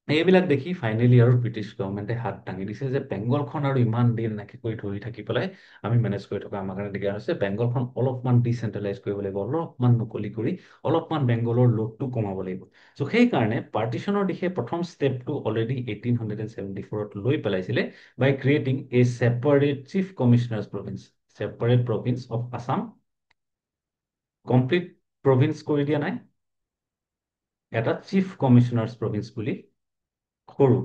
Speaker 1: এইবিলাক দেখি ফাইনেলি আৰু ব্ৰিটিছ গভৰ্ণমেণ্টে হাত দাঙি দিছে যে বেংগলখন আৰু ইমান দিন এনেকৈ কৰি ধৰি থাকি পেলাই আমি মেনেজ কৰি থকা আমাৰ কাৰণে দিগদাৰ হৈছে, বেংগলখন অলপমান ডিচেণ্ট্ৰেলাইজ কৰিব লাগিব, অলপমান মুকলি কৰি অলপমান বেংগলৰ লোডটো কমাব লাগিব। চ' সেইকাৰণে পাৰ্টিশ্যনৰ দিশে প্ৰথম ষ্টেপটো অলৰেডি 1874ত লৈ পেলাইছিলে, by creating a separate chief commissioner's province, separate province of Assam, complete province কৰি দিয়া নাই, এটা chief commissioner's province বুলি, সৰু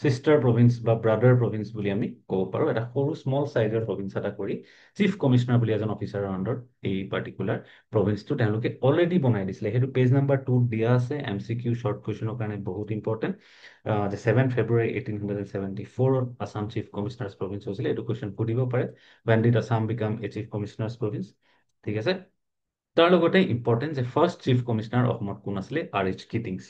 Speaker 1: চিষ্টাৰ প্ৰভিন্স বা ব্ৰাদাৰ প্ৰভিন্স বুলি আমি ক'ব পাৰোঁ, এটা সৰু স্মল চাইজৰ প্ৰভিন্স এটা কৰি চিফ কমিশনাৰ বুলি এজন অফিচাৰৰ আণ্ডাৰত এই পাৰ্টিকুলাৰ প্ৰভিন্সটো তেওঁলোকে অলৰেডি বনাই দিছিলে। সেইটো পেজ নাম্বাৰ 2 দিয়া আছে, MCQ শ্বৰ্ট কুৱেশ্যনৰ কাৰণে বহুত ইম্পৰ্টেণ্ট। যে 7 ফেব্ৰুৱাৰী 1874ত আছাম চিফ কমিশনাৰ্ছ প্ৰভিন্স হৈছিলে, এইটো কুৱেশ্যন সুধিব পাৰে, when did Assam become a chief commissioner's province? ঠিক আছে, তাৰ লগতে ইম্পৰ্টেণ্ট যে ফাৰ্ষ্ট চিফ কমিশনাৰ অসমত কোন আছিলে, RH কিটিংছ।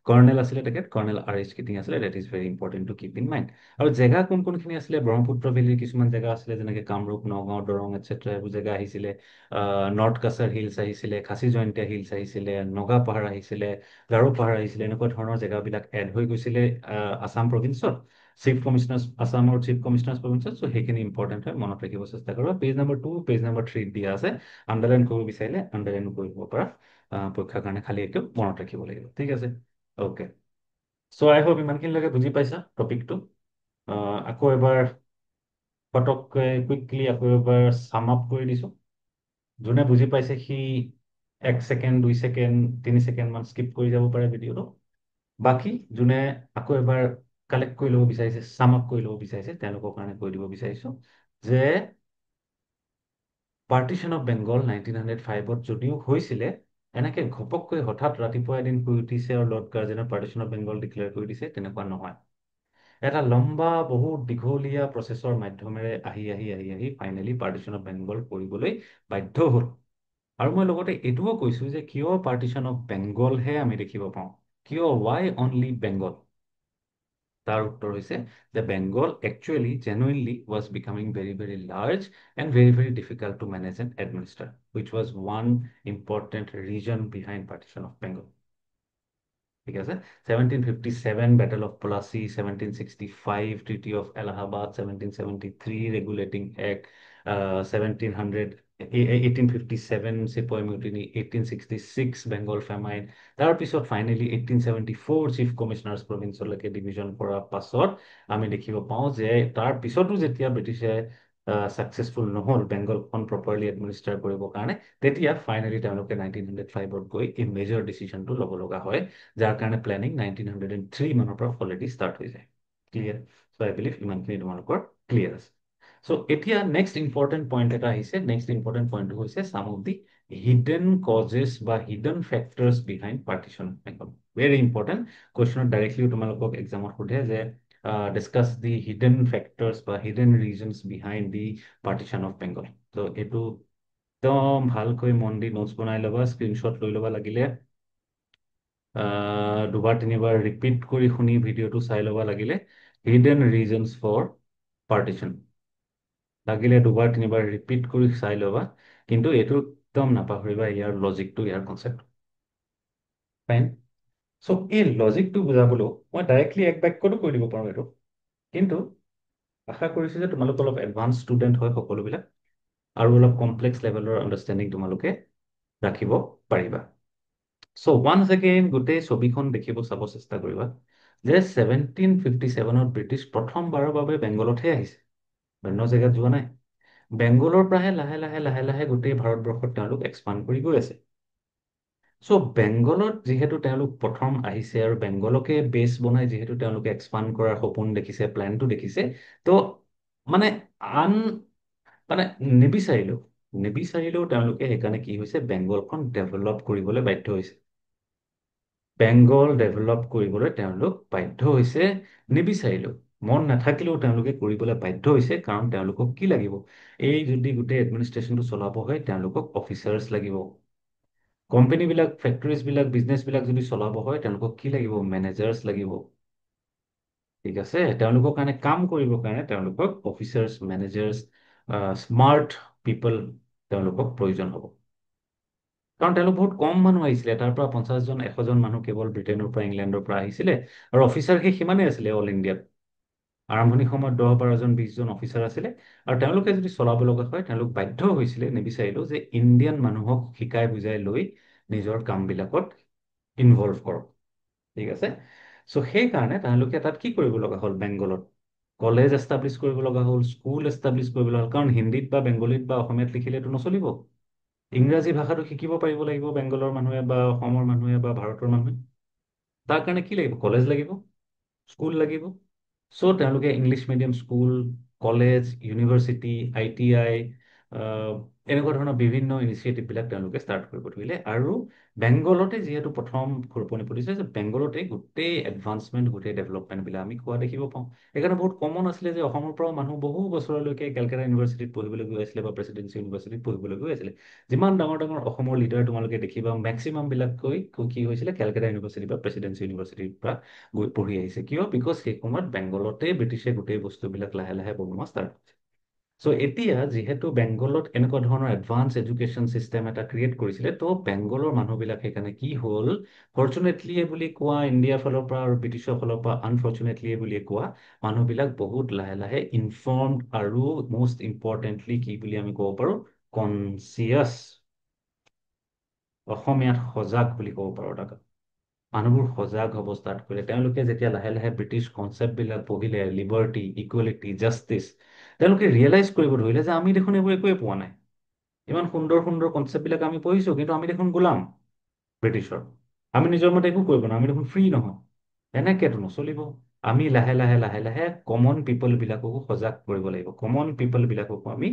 Speaker 1: কৰ্ণেল আছিলে তেখেত, কৰ্ণেল আৰ এইচ কিটিং আছিলে। That is very important to keep in mind. আৰু জেগা কোন কোনখিনি আছিলে, ব্ৰহ্মপুত্ৰ ভেলীৰ কিছুমান জেগা আছিলে, যেনেকে কামৰূপ, নগাঁও, দৰং এটচেট্ৰা, এইবোৰ জেগা আহিছিলে। নৰ্থ কাছাৰ হিলছ আহিছিলে, খাচী জয়ন্তীয়া হিলছ আহিছিলে, নগা পাহাৰ আহিছিলে, গাৰো পাহাৰ আহিছিলে। এনেকুৱা ধৰণৰ জেগাবিলাক এড হৈ গৈছিলে আছাম প্ৰভিন্সত। চিফ কমিশনাৰ, আছামৰ চিফ কমিশনাৰ প্ৰভিন্সত। চ' সেইখিনি ইম্পৰ্টেণ্ট হয়, মনত ৰাখিব চেষ্টা কৰিবা। পেজ নম্বৰ 2, পেজ নম্বৰ 3 দিয়া আছে। আণ্ডাৰলাইন কৰিব বিচাৰিলে আণ্ডাৰলাইন কৰিব পাৰা। পৰীক্ষাৰ কাৰণে খালি এইটো মনত ৰাখিব লাগিব, ঠিক আছে। অ'কে। চ' আই হোপ ইমানখিনিলৈকে বুজি পাইছা টপিকটো। আকৌ এবাৰ পটককৈ কুইকলি আকৌ এবাৰ চাম আপ কৰি দিছোঁ। যোনে বুজি পাইছে সি 1 ছেকেণ্ড, 2 ছেকেণ্ড, 3 ছেকেণ্ড মান স্কিপ কৰি যাব পাৰে ভিডিঅ'টো। বাকী যোনে আকৌ এবাৰ কালেক্ট কৰি ল'ব বিচাৰিছে, চাম আপ কৰি ল'ব বিচাৰিছে, তেওঁলোকৰ কাৰণে কৈ দিব বিচাৰিছোঁ যে পাৰ্টিশ্যন অফ বেংগল 1905 যদিও হৈছিলে, এনেকে ঘপককৈ হঠাৎ ৰাতিপুৱা এদিন শুই উঠিছে আৰু লৰ্ড কাৰ্জেনে পাৰ্টিশ্যন অফ বেংগল ডিক্লেয়াৰ কৰি দিছে, তেনেকুৱা নহয়। এটা লম্বা বহুত দীঘলীয়া প্ৰচেছৰ মাধ্যমেৰে আহি আহি আহি আহি ফাইনেলি পাৰ্টিশ্যন অফ বেংগল কৰিবলৈ বাধ্য হ'ল। আৰু মই লগতে এইটোও কৈছোঁ যে কিয় পাৰ্টিশ্যন অফ বেংগলহে আমি দেখিব পাওঁ, কিয় ৱাই অনলি বেংগল। তাৰ উত্তৰ হৈছে যে Bengal actually genuinely was becoming very very large and very very difficult to manage and administer, which was one important reason behind partition of Bengal. ঠিক আছে। 1757 battle of Plassey, 1765 treaty of Allahabad, 1773 regulating act, 1700 1857 sepoy mutiny, 1866 Bengal famine. তাৰপিছত finally 1874 chief commissioners প্ৰভিন্সলৈকে division কৰাৰ পাছত আমি দেখিব পাওঁ যে তাৰ পিছতো যেতিয়া ব্ৰিটিছে ছাকচেছফুল নহ'ল বেংগলখন প্ৰপাৰলি এডমিনিষ্টাৰ কৰিবৰ কাৰণে, তেতিয়া ফাইনেলি তেওঁলোকে 1905 গৈ এই মেজৰ ডিচিশ্যনটো ল'ব লগা হয়, যাৰ কাৰণে প্লেনিং 1903 মানৰ পৰা অলৰেডি ষ্টাৰ্ট হৈ যায়। ক্লিয়াৰ? চ' আই বিলিভ ইমানখিনি তোমালোকৰ ক্লিয়াৰ আছে। চ' এতিয়া নেক্সট ইম্পৰ্টেণ্ট পইণ্ট এটা আহিছে। নেক্সট ইম্পৰ্টেণ্ট পইণ্টটো হৈছে some of the hidden causes বা hidden factors behind partition of Bengal. Very important. কুৱেশ্যনত ডাইৰেক্টলি তোমালোকক এক্সামত সোধে যে ডিছকাছ দি হিডেন ফেক্টৰ্ছ বা hidden reasons behind the partition of Bengal. ত' এইটো একদম ভালকৈ মন দি নোটছ বনাই ল'বা, স্ক্ৰীনশ্বট লৈ ল'বা, লাগিলে দুবাৰ তিনিবাৰ ৰিপিট কৰি শুনি ভিডিঅ'টো চাই ল'বা, লাগিলে হিডেন ৰিজনছ ফৰ পাৰ্টিশ্যন, লাগিলে দুবাৰ তিনিবাৰ ৰিপিট কৰি চাই ল'বা, কিন্তু এইটো একদম নাপাহৰিবা ইয়াৰ লজিকটো, ইয়াৰ কনচেপ্ট। ফাইন। চ' এই লজিকটো বুজাবলৈও মই ডাইৰেক্টলি এক বাক্যতো কৈ দিব পাৰোঁ এইটো, কিন্তু আশা কৰিছোঁ যে তোমালোক অলপ এডভান্স ষ্টুডেণ্ট হয় সকলোবিলাক, আৰু অলপ কমপ্লেক্স লেভেলৰ আণ্ডাৰষ্টেণ্ডিং তোমালোকে ৰাখিব পাৰিবা। চ' ওৱান্স এগেইন গোটেই ছবিখন দেখিব চাব চেষ্টা কৰিবা যে 1757 ব্ৰিটিছ প্ৰথমবাৰৰ বাবে বেংগলতহে আহিছে, অন্য জেগাত যোৱা নাই। বেংগলৰ পৰাহে লাহে লাহে লাহে লাহে গোটেই ভাৰতবৰ্ষত তেওঁলোক এক্সপাণ্ড কৰি গৈ আছে। চ' বেংগলত যিহেতু তেওঁলোক প্ৰথম আহিছে আৰু বেংগলকে বেছ বনাই যিহেতু তেওঁলোকে এক্সপাণ্ড কৰাৰ সপোন দেখিছে, প্লেনটো দেখিছে, ত' মানে আন মানে নিবিচাৰিলেও নিবিচাৰিলেও তেওঁলোকে সেইকাৰণে কি হৈছে, বেংগলখন ডেভেলপ কৰিবলৈ বাধ্য হৈছে। বেংগল ডেভেলপ কৰিবলৈ তেওঁলোক বাধ্য হৈছে, নিবিচাৰিলেও, মন নাথাকিলেও তেওঁলোকে কৰিবলৈ বাধ্য হৈছে, কাৰণ তেওঁলোকক কি লাগিব, এই যদি গোটেই এডমিনিষ্ট্ৰেশ্যনটো চলাব হয় তেওঁলোকক অফিচাৰ্ছ লাগিব। কোম্পানীবিলাক, ফেক্টৰীজবিলাক, বিজনেছবিলাক যদি চলাব হয় তেওঁলোকক কি লাগিব, মেনেজাৰ্ছ লাগিব। ঠিক আছে। তেওঁলোকৰ কাৰণে কাম কৰিবৰ কাৰণে তেওঁলোকক অফিচাৰ্ছ, মেনেজাৰ্ছ, স্মাৰ্ট পিপল তেওঁলোকক প্ৰয়োজন হ'ব। কাৰণ তেওঁলোক বহুত কম মানুহ আহিছিলে, তাৰ পৰা 50জন 100জন মানুহ কেৱল ব্ৰিটেইনৰ পৰা, ইংলেণ্ডৰ পৰা আহিছিলে, আৰু অফিচাৰ সেই সিমানেই আছিলে অল ইণ্ডিয়াত। আৰম্ভণিৰ সময়ত 10, 12জন 20জন অফিচাৰ আছিলে, আৰু তেওঁলোকে যদি চলাব লগা হয় তেওঁলোক বাধ্য হৈছিলে, নিবিচাৰিলেও, যে ইণ্ডিয়ান মানুহক শিকাই বুজাই লৈ নিজৰ কামবিলাকত ইনভলভ কৰক। ঠিক আছে। চ' সেইকাৰণে তেওঁলোকে তাত কি কৰিব লগা হ'ল, বেংগলত কলেজ এষ্টাব্লিছ কৰিব লগা হ'ল, স্কুল এষ্টাব্লিছ কৰিব লগা হ'ল, কাৰণ হিন্দীত বা বেংগলীত বা অসমীয়াত লিখিলেতো নচলিব। ইংৰাজী ভাষাটো শিকিব পাৰিব লাগিব বেংগলৰ মানুহে বা অসমৰ মানুহে বা ভাৰতৰ মানুহে। তাৰ কাৰণে কি লাগিব, কলেজ লাগিব, স্কুল লাগিব। চ' তেওঁলোকে English medium school, college, university, ITI, এনেকুৱা ধৰণৰ বিভিন্ন ইনিচিয়েটিভবিলাক তেওঁলোকে ষ্টাৰ্ট কৰিব ধৰিলে। আৰু বেংগলতে যিহেতু প্ৰথম খোৰপনি পৰিছে, যে বেংগলতে গোটেই এডভান্সমেণ্ট, গোটেই ডেভেলপমেণ্টবিলাক আমি কোৱা দেখিব পাওঁ। সেইকাৰণে বহুত কমন আছিলে যে অসমৰ পৰাও মানুহ বহু বছৰলৈকে কেলকাতা ইউনিভাৰ্চিটিত পঢ়িবলৈ গৈ আছিলে বা প্ৰেচিডেঞ্চি ইউনিভাৰ্চিটিত পঢ়িবলৈ গৈ আছিলে। যিমান ডাঙৰ ডাঙৰ অসমৰ লিডাৰ তোমালোকে দেখিবা, মেক্সিমাম বিলাককৈ কি হৈছিলে, কেলকাতা ইউনিভাৰ্চিটি বা প্ৰেচিডেঞ্চি ইউনিভাৰ্চিটিৰ পৰা গৈ পঢ়ি আহিছে। কিয়? বিকজ সেই সময়ত বেংগলতে ব্ৰিটিছে গোটেই বস্তুবিলাক লাহে লাহে বনোৱা ষ্টাৰ্ট কৰিছে। চ' এতিয়া যিহেতু বেংগলত এনেকুৱা ধৰণৰ এডভান্স এডুকেশ্যন চিষ্টেম এটা ক্ৰিয়েট কৰিছিলে, ত' বেংগলৰ মানুহবিলাক সেইকাৰণে কি হ'ল, ফৰ্চুনেটলিয়ে বুলি কোৱা ইণ্ডিয়াৰ ফালৰ পৰা আৰু ব্ৰিটিছৰ ফালৰ পৰা আনফৰ্চুনেটলিয়ে বুলি কোৱা, মানুহবিলাক বহুত লাহে লাহে ইনফৰ্মড আৰু মষ্ট ইম্পৰ্টেণ্টলি কি বুলি আমি ক'ব পাৰোঁ, কনচিয়াছ, অসমীয়াত সজাগ বুলি ক'ব পাৰোঁ তাক। মানুহবোৰ সজাগ হ'ব ষ্টাৰ্ট কৰিলে। তেওঁলোকে যেতিয়া লাহে লাহে ব্ৰিটিছ কনচেপ্টবিলাক পঢ়িলে, লিবাৰ্টি, ইকুৱেলিটি, জাষ্টিচ, তেওঁলোকে ৰিয়েলাইজ কৰিব ধৰিলে যে আমি দেখোন এইবোৰ একোৱে পোৱা নাই। ইমান সুন্দৰ সুন্দৰ কনচেপ্টবিলাক আমি পঢ়িছোঁ, কিন্তু আমি দেখোন গোলাম ব্ৰিটিছৰ। আমি নিজৰ মতে একো কৰিব নোৱাৰোঁ, আমি দেখোন ফ্ৰী নহয়। এনেকেতো নচলিব। আমি লাহে লাহে লাহে লাহে কমন পিপলবিলাককো সজাগ কৰিব লাগিব, কমন পিপলবিলাককো আমি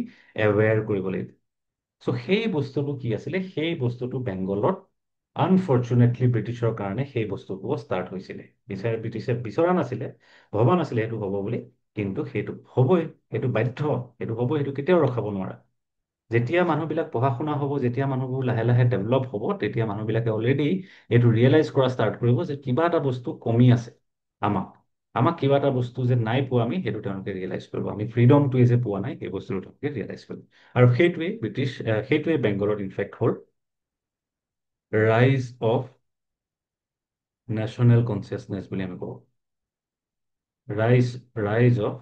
Speaker 1: এৱেৰ কৰিব লাগিব। চ' সেই বস্তুটো কি আছিলে, সেই বস্তুটো বেংগলত আনফৰ্চুনেটলি ব্ৰিটিছৰ কাৰণে সেই বস্তুটো ষ্টাৰ্ট হৈছিলে। ব্ৰিটিছে বিচৰা নাছিলে, ভবা নাছিলে সেইটো হ'ব বুলি, কিন্তু সেইটো হ'বই, সেইটো বাধ্য, সেইটো হ'বই, সেইটো কেতিয়াও ৰখাব নোৱাৰা। যেতিয়া মানুহবিলাক পঢ়া শুনা হ'ব, যেতিয়া মানুহবোৰ লাহে লাহে ডেভেলপ হ'ব, তেতিয়া মানুহবিলাকে অলৰেডি এইটো ৰিয়েলাইজ কৰা ষ্টাৰ্ট কৰিব যে কিবা এটা বস্তু কমি আছে আমাক। আমাক কিবা এটা বস্তু যে নাই পোৱা আমি, সেইটো তেওঁলোকে ৰিয়েলাইজ কৰিব। আমি ফ্ৰীডমটোৱে যে পোৱা নাই, সেই বস্তুটো তেওঁলোকে ৰিয়েলাইজ কৰিব। আৰু সেইটোৱে বেংগলত ইনফেক্ট হ'ল ৰাইজ অফ নেশ্যনেল কনচিয়াছনেছ বুলি আমি কওঁ। ৰাইজ অফ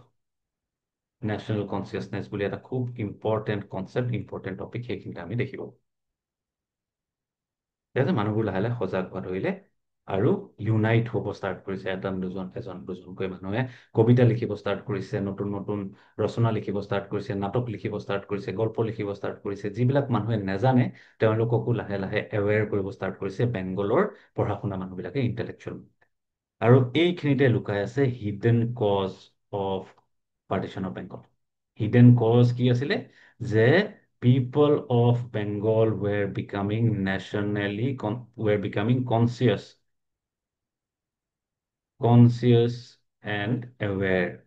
Speaker 1: নেশ্যনেল কনচিয়াছনেছ বুলি এটা খুব ইম্পৰ্টেণ্ট কনচেপ্ট, ইম্পৰ্টেণ্ট টপিক, সেইখিনিতে আমি দেখিব। ঠিক আছে, মানুহবোৰ লাহে লাহে সজাগ হোৱা ধৰিলে আৰু ইউনাইট হ'ব ষ্টাৰ্ট কৰিছে। এজন দুজনকৈ মানুহে কবিতা লিখিব ষ্টাৰ্ট কৰিছে, নতুন নতুন ৰচনা লিখিব ষ্টাৰ্ট কৰিছে, নাটক লিখিব ষ্টাৰ্ট কৰিছে, গল্প লিখিব ষ্টাৰ্ট কৰিছে। যিবিলাক মানুহে নেজানে তেওঁলোককো লাহে লাহে এৱেৰ কৰিব ষ্টাৰ্ট কৰিছে বেংগলৰ পঢ়া শুনা মানুহবিলাকে, ইণ্টেলেকচুৱেল। আৰু এইখিনিতে লুকাই আছে hidden cause of partition of Bengal. Hidden cause কি আছিলে? যে people of Bengal were becoming conscious and aware,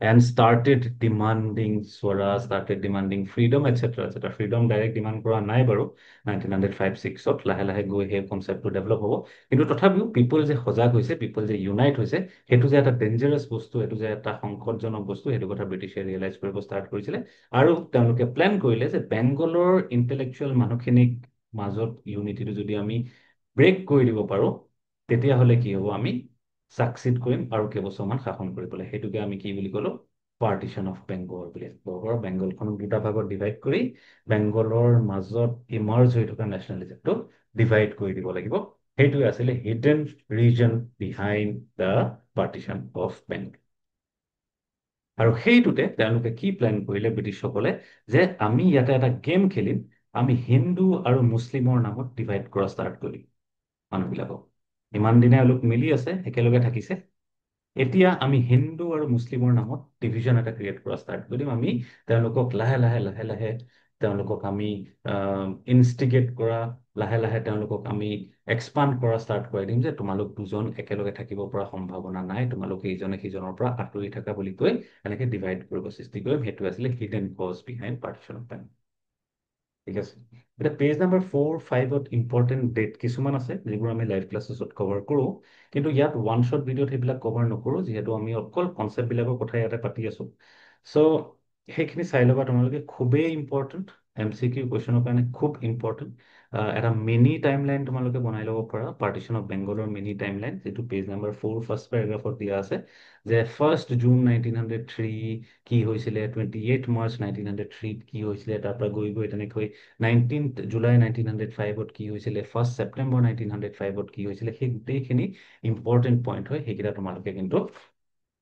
Speaker 1: and started demanding Swaraj, started demanding freedom, etc. etc. Freedom direct demand কৰা নাই বাৰু 1905-06-ত, লাহে লাহে গৈ সেই কনচেপ্টটো ডেভেলপ হ'ব। কিন্তু তথাপিও পিপল যে সজাগ হৈছে, পিপল যে ইউনাইট হৈছে, সেইটো যে এটা ডেঞ্জাৰাছ বস্তু, সেইটো যে এটা সংকটজনক বস্তু, সেইটো কথা ব্ৰিটিছে ৰিয়েলাইজ কৰিব ষ্টাৰ্ট কৰিছিলে। আৰু তেওঁলোকে প্লেন কৰিলে যে বেংগলৰ ইণ্টেলেকচুৱেল মানুহখিনিক মাজত ইউনিটিটো যদি আমি ব্ৰেক কৰি দিব পাৰোঁ, তেতিয়াহ'লে কি হ'ব, আমি ছাকচিড কৰিম আৰু কেইবছৰমান শাসন কৰিবলৈ। সেইটোকে আমি কি বুলি ক'লো, পাৰ্টিশ্যন অফ বেংগল বুলি ক'ব পাৰোঁ। বেংগলখনক দুটা ভাগত ডিভাইড কৰি বেংগলৰ মাজত ইমাৰ্জ হৈ থকা নেশ্যনেলিজমটো ডিভাইড কৰি দিব লাগিব। সেইটোৱে আছিলে hidden reason behind the partition of Bengal. আৰু সেইটোতে তেওঁলোকে কি প্লেন কৰিলে ব্ৰিটিছসকলে, যে আমি ইয়াতে এটা গেম খেলিম, আমি হিন্দু আৰু মুছলিমৰ নামত ডিভাইড কৰা ষ্টাৰ্ট কৰিম মানুহবিলাকক। ইমান দিনে এওঁলোক মিলি আছে, একেলগে থাকিছে, এতিয়া আমি হিন্দু আৰু মুছলিমৰ নামত ডিভিজন এটা ক্ৰিয়েট কৰা ষ্টাৰ্ট কৰিম। আমি তেওঁলোকক লাহে লাহে লাহে লাহে তেওঁলোকক আমি ইনষ্টিগেট কৰা, লাহে লাহে তেওঁলোকক আমি এক্সপাণ্ড কৰা ষ্টাৰ্ট কৰাই দিম যে তোমালোক দুজন একেলগে থাকিব পৰা সম্ভাৱনা নাই, তোমালোকে ইজনে সিজনৰ পৰা আঁতৰি থকা বুলি কৈ এনেকে ডিভাইড কৰিব সৃষ্টি কৰিম। সেইটো আছিলে hidden cause behind partition of Bengal. ঠিক আছে, এতিয়া পেজ নাম্বাৰ 4-5ত ইম্পৰ্টেণ্ট ডেট কিছুমান আছে, যিবোৰ আমি লাইভ ক্লাছেছত কভাৰ কৰোঁ, কিন্তু ইয়াত ওৱান শ্বট ভিডিঅ'ত সেইবিলাক কভাৰ নকৰোঁ, যিহেতু আমি অকল কনচেপ্টবিলাকৰ কথা ইয়াতে পাতি আছোঁ। চ' সেইখিনি চাই ল'বা তোমালোকে, খুবেই ইম্পৰ্টেণ্ট, MCQ কুৱেশ্যনৰ কাৰণে খুব ইম্পৰ্টেণ্ট। এটা মিনি টাইমলাইন তোমালোকে বনাই ল'ব পাৰা, পাৰ্টিশ্যন অফ বেংগলৰ মিনি টাইমলাইন, যিটো পেজ নাম্বাৰ 4 ফাৰ্ষ্ট পেৰাগ্ৰাফত দিয়া আছে, যে 1 জুন 1903 কি হৈছিলে, 28 মাৰ্চ 1903 কি হৈছিলে, তাৰ পৰা গৈ গৈ তেনেকৈ 19 জুলাই 1905 কি হৈছিলে, 1 ছেপ্টেম্বৰ 1905 কি হৈছিলে, সেই গোটেইখিনি ইম্পৰ্টেণ্ট পইণ্ট হয়। সেইকেইটা তোমালোকে কিন্তু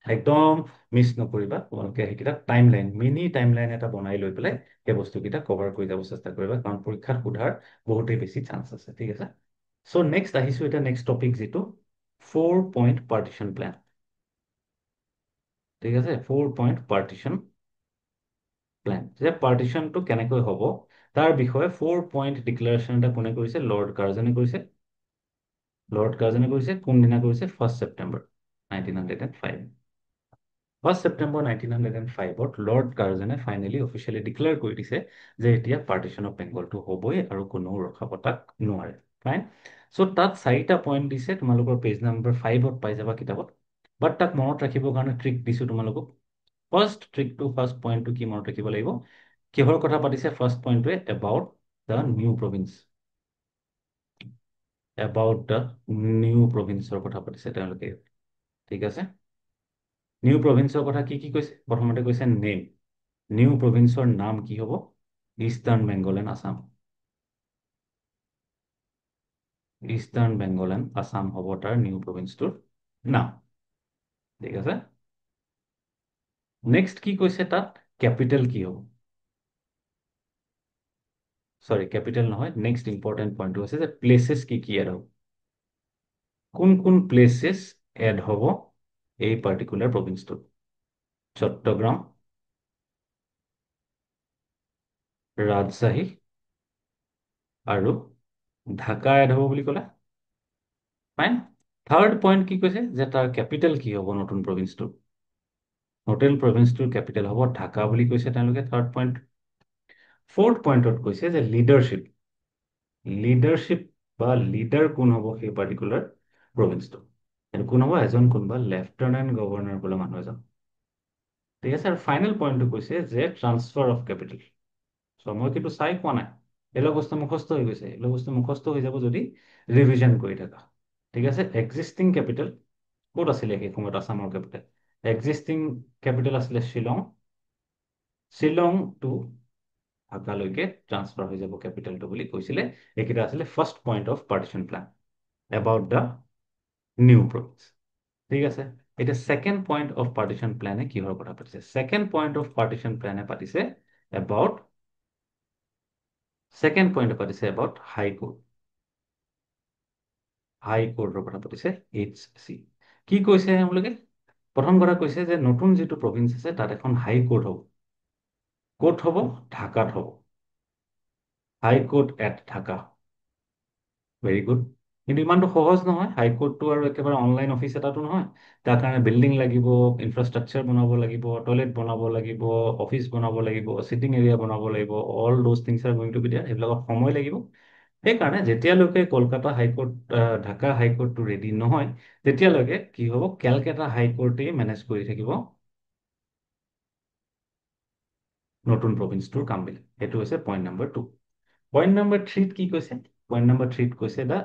Speaker 1: একদম মিছ নকৰিবা। তোমালোকে সেইকেইটা টাইমলাইন, মিনি টাইমলাইন এটা বনাই লৈ পেলাই সেই বস্তুকেইটা কভাৰ কৰি যাব চেষ্টা কৰিবা, কাৰণ পৰীক্ষাত সোধাৰ বহুতেই বেছি চান্স আছে। ঠিক আছে, চ' নেক্সট আহিছোঁ এতিয়া নেক্সট টপিক, যিটো 4 পইণ্ট পাৰ্টিশ্যন প্লেন। ঠিক আছে, 4 পইণ্ট পাৰ্টিশ্যন প্লেন, যে পাৰ্টিশ্যনটো কেনেকৈ হ'ব তাৰ বিষয়ে 4 পইণ্ট ডিক্লেৰেশ্যন এটা কোনে কৰিছে? লৰ্ড কাৰ্জনে কৰিছে। লৰ্ড কাৰ্জনে কৰিছে কোনদিনা কৰিছে? 1 ছেপ্টেম্বৰ 1905। 1 ছেপ্টেম্বৰ 1905 লৰ্ড কাৰ্জনে ফাইনেলি অফিচিয়েলি ডিক্লেয়াৰ কৰি দিছে যে এতিয়া পাৰ্টিশ্যন অফ বেংগলটো হ'বই আৰু কোনেও ৰখাব তাক নোৱাৰে। ফাইন। চ' তাত 4টা পইণ্ট দিছে, তোমালোকৰ পেজ নম্বৰ 5ত পাই যাবা কিতাপত। বাট তাক মনত ৰাখিবৰ কাৰণে ট্ৰিক দিছোঁ তোমালোকক। ফাৰ্ষ্ট পইণ্টটো কি মনত ৰাখিব লাগিব? কিহৰ কথা পাতিছে ফাৰ্ষ্ট পইণ্টটোৱে? About the new province. About the new প্ৰভিন্সৰ কথা পাতিছে তেওঁলোকে। ঠিক আছে। নিউ প্ৰভিন্সৰ কথা কি কি কৈছে? প্ৰথমতে কৈছে নেম। নিউ প্ৰভিন্সৰ নাম কি হ'ব? Eastern Bengal and Assam. Eastern Bengal and Assam হ'ব তাৰ নিউ প্ৰভিন্সটোৰ নাম। ঠিক আছে। নেক্সট কি কৈছে তাত? কেপিটেল কি হ'ব? চৰি, কেপিটেল নহয়। নেক্সট ইম্পৰ্টেণ্ট পইণ্টটো হৈছে যে প্লেচেছ কি কি এড হ'ব। কোন কোন প্লেচেছ এড হ'ব এই পাৰ্টিকুলাৰ প্ৰভিন্সটোত? চট্টগ্ৰাম, ৰাজশ্বাহী আৰু ঢাকা এড হ'ব বুলি ক'লে। ফাইন। থাৰ্ড পইণ্ট কি কৈছে? যে তাৰ কেপিটেল কি হ'ব নতুন প্ৰভিন্সটোৰ? নতুন প্ৰভিন্সটোৰ কেপিটেল হ'ব ঢাকা বুলি কৈছে তেওঁলোকে, থাৰ্ড পইণ্ট। ফ'ৰ্থ পইণ্টত কৈছে যে লিডাৰশ্বিপ। লিডাৰশ্বিপ বা লিডাৰ কোন হ'ব সেই পাৰ্টিকুলাৰ প্ৰভিন্সটো? সেইটো কোন হ'ব? এজন কোনোবা লেফটেনেণ্ট গভৰ্ণৰ বোলে মানুহ এজন। ঠিক আছে। আৰু ফাইনেল পইণ্টটো কৈছে যে ট্ৰান্সফাৰ অফ কেপিটেল। চ' মই কিন্তু চাই পোৱা নাই। এইবিলাক বস্তু মুখস্থ হৈ গৈছে। এইবিলাক বস্তু মুখস্থ হৈ যাব যদি ৰিভিজন কৰি থাকা। ঠিক আছে। এক্সিষ্টিং কেপিটেল ক'ত আছিলে সেই সময়ত? আছামৰ কেপিটেল এক্সিষ্টিং কেপিটেল আছিলে শ্বিলং। শ্বিলং টু ঢাকালৈকে ট্ৰান্সফাৰ হৈ যাব কেপিটেলটো বুলি কৈছিলে। এইকেইটা আছিলে first point of partition plan about the new province. ঠিক আছে। এতিয়া ছেকেণ্ড পইণ্ট অফ পাৰ্টিশ্যন প্লেনে কিহৰ কথা পাতিছে? ছেকেণ্ড পইণ্ট অফ পাৰ্টিশ্যন প্লেনে পাতিছে এবাউট হাই কোৰ্ট। হাই কোৰ্টৰ কথা পাতিছে, HC। কি কৈছে তেওঁলোকে? প্ৰথম কথা কৈছে যে নতুন যিটো প্ৰভিন্স আছে তাত এখন হাই কোৰ্ট হ'ব। ক'ত হ'ব? ঢাকাত হ'ব। High court at Dhaka. Very good. কিন্তু ইমানটো সহজ নহয়। হাইকোৰ্টটো আৰু একেবাৰে অনলাইন অফিচ এটাটো নহয়। তাৰ কাৰণে বিল্ডিং লাগিব, ইনফ্ৰাষ্ট্ৰাকচাৰ বনাব লাগিব, টয়লেট বনাব লাগিব, অফিচ বনাব লাগিব, চিটিং এৰিয়া বনাব লাগিব। All those things are going to be there. সেইবিলাকত সময় লাগিব। সেইকাৰণে যেতিয়ালৈকে কলকাতা হাইকোৰ্ট, ঢাকা হাইকোৰ্টটো ৰেডি নহয়, তেতিয়ালৈকে কি হ'ব? কেলকাতা হাইকোৰ্টেই মেনেজ কৰি থাকিব নতুন প্ৰভিন্সটোৰ কামবিলাক। সেইটো হৈছে পইণ্ট নম্বৰ 2। পইণ্ট নম্বৰ 3ত কি কৈছে? পইণ্ট নম্বৰ 3ত কৈছে দা